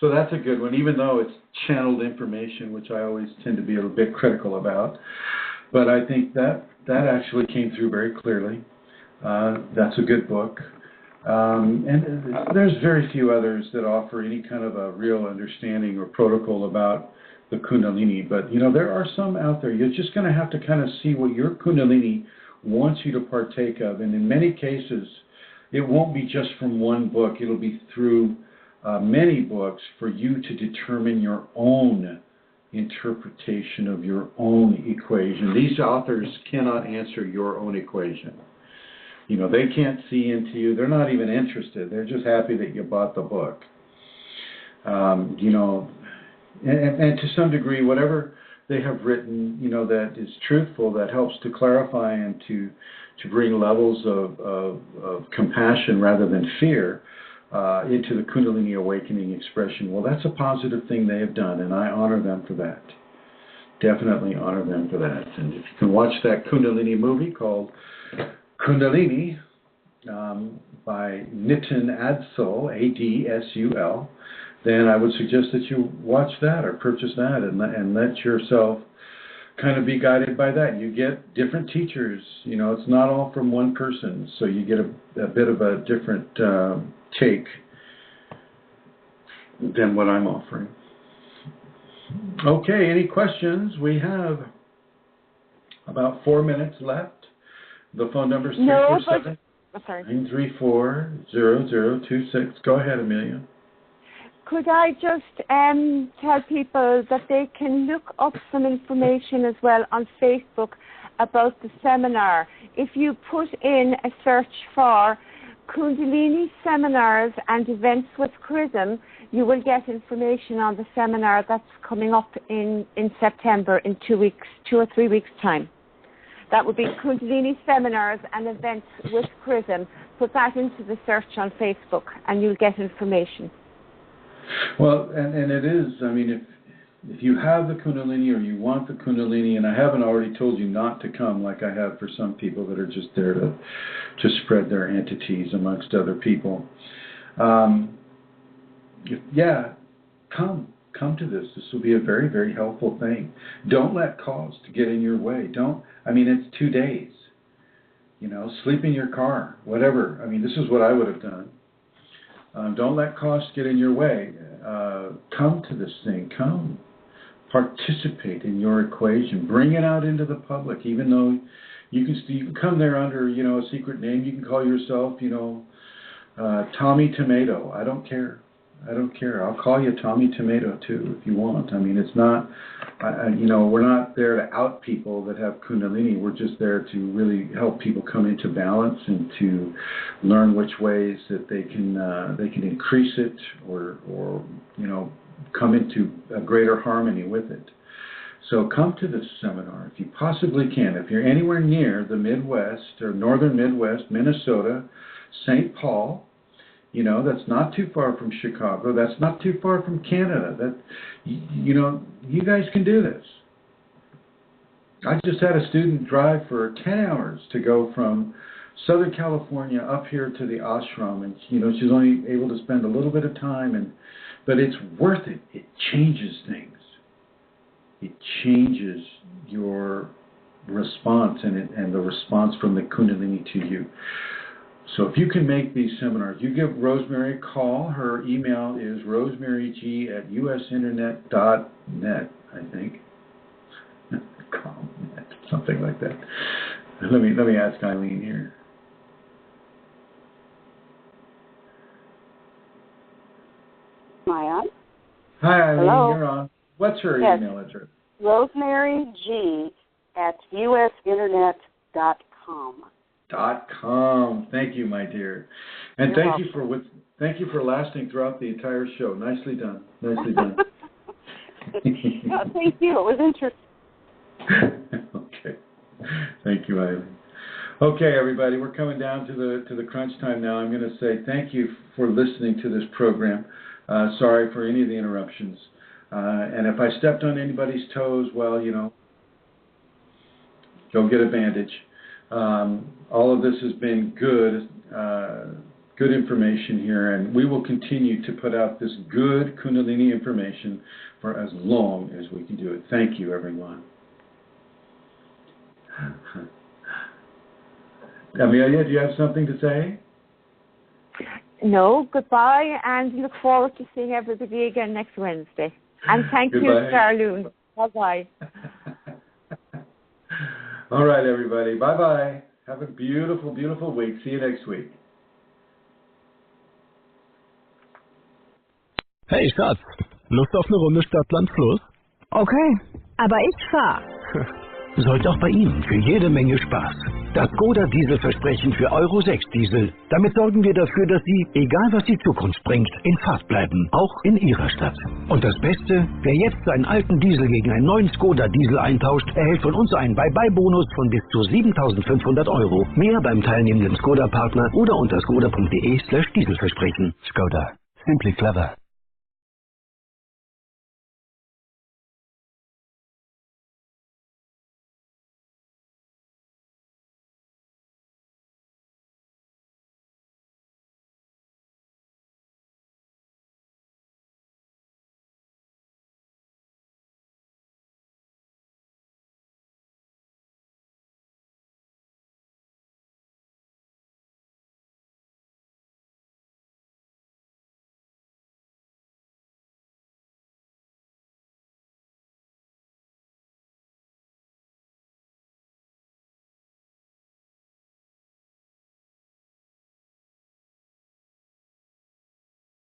Speaker 4: So that's a good one, even though it's channeled information, which I always tend to be a little bit critical about. But I think that actually came through very clearly. That's a good book. And there's very few others that offer any kind of a real understanding or protocol about the Kundalini. But, there are some out there. You're just going to have to kind of see what your Kundalini wants you to partake of. And in many cases, it won't be just from one book. It'll be through many books for you to determine your own interpretation of your own equation. These authors cannot answer your own equation. They can't see into you. They're not even interested. They're just happy that you bought the book. You know, and to some degree, whatever they have written, you know, that is truthful, that helps to clarify and to bring levels of compassion rather than fear into the Kundalini Awakening expression. Well, that's a positive thing they have done, and I honor them for that. Definitely honor them for that. And if you can watch that Kundalini movie called Kundalini by Nitin Adsul, Adsul, then I would suggest that you watch that or purchase that and let yourself kind of be guided by that. You get different teachers. You know, it's not all from one person, so you get a bit of a different take than what I'm offering. Okay, any questions? We have about 4 minutes left. The phone number is 347-934-0026. Go ahead, Amelia.
Speaker 5: Could I just tell people that they can look up some information as well on Facebook about the seminar. If you put in a search for Kundalini Seminars and Events with Chrism, you will get information on the seminar that's coming up in September in 2 or 3 weeks' time. That would be Kundalini Seminars and Events with Chrism. Put that into the search on Facebook and you'll get information.
Speaker 4: Well, and it is, I mean, if you have the Kundalini or you want the Kundalini, and I haven't already told you not to come like I have for some people that are just there to spread their entities amongst other people. Come to this. This will be a very, very helpful thing. Don't let cost get in your way. It's 2 days. You know, sleep in your car, whatever. I mean, this is what I would have done. Don't let cost get in your way. Come to this thing. Come. Participate in your equation. Bring it out into the public, even though you can come there under, you know, a secret name. You can call yourself, you know, Tommy Tomato. I don't care. I'll call you Tommy Tomato too if you want. I mean, it's not, we're not there to out people that have Kundalini. We're just there to really help people come into balance and to learn which ways that they can increase it or you know, come into a greater harmony with it. So come to this seminar if you possibly can. If you're anywhere near the Midwest or Northern Midwest, Minnesota, St. Paul. You know, that's not too far from Chicago. That's not too far from Canada. That, you know, you guys can do this. I just had a student drive for 10 hours to go from Southern California up here to the ashram, and you know, she's only able to spend a little bit of time, but it's worth it. It changes things. It changes your response and the response from the Kundalini to you. So if you can make these seminars, you give Rosemary a call. Her email is rosemaryg@usinternet.net, I think. Something like that. Let me ask Eileen here.
Speaker 6: Am I on?
Speaker 4: Hi, Eileen.
Speaker 6: Hello?
Speaker 4: You're on. What's her email address?
Speaker 6: rosemaryg@usinternet.com.
Speaker 4: .com. Thank you, my dear, and
Speaker 6: You're
Speaker 4: thank you for lasting throughout the entire show. Nicely done. Nicely done.
Speaker 6: Thank you. It was interesting.
Speaker 4: Okay. Thank you, Eileen. Okay, everybody, we're coming down to the crunch time now. I'm going to say thank you for listening to this program. Sorry for any of the interruptions, and if I stepped on anybody's toes, well, you know, go get a bandage. All of this has been good information here, and we will continue to put out this good Kundalini information for as long as we can do it. Thank you, everyone. Amelia, do you have something to say?
Speaker 5: No, goodbye, and look forward to seeing everybody again next Wednesday. And thank you, Starloon. Bye-bye.
Speaker 4: All right, everybody. Bye-bye. Have a beautiful, beautiful week. See you next week.
Speaker 8: Hey, Schatz. Lust auf eine Runde Stadtland Fluss?
Speaker 3: Okay, aber ich fahr.
Speaker 1: sorgt auch bei Ihnen für jede Menge Spaß. Das Skoda Dieselversprechen für Euro 6 Diesel. Damit sorgen wir dafür, dass Sie, egal was die Zukunft bringt, in Fahrt bleiben, auch in Ihrer Stadt. Und das Beste, wer jetzt seinen alten Diesel gegen einen neuen Skoda Diesel eintauscht, erhält von uns einen Bye-Bye-Bonus von bis zu 7.500 Euro. Mehr beim teilnehmenden Skoda-Partner oder unter skoda.de/Dieselversprechen. Skoda. Simply clever.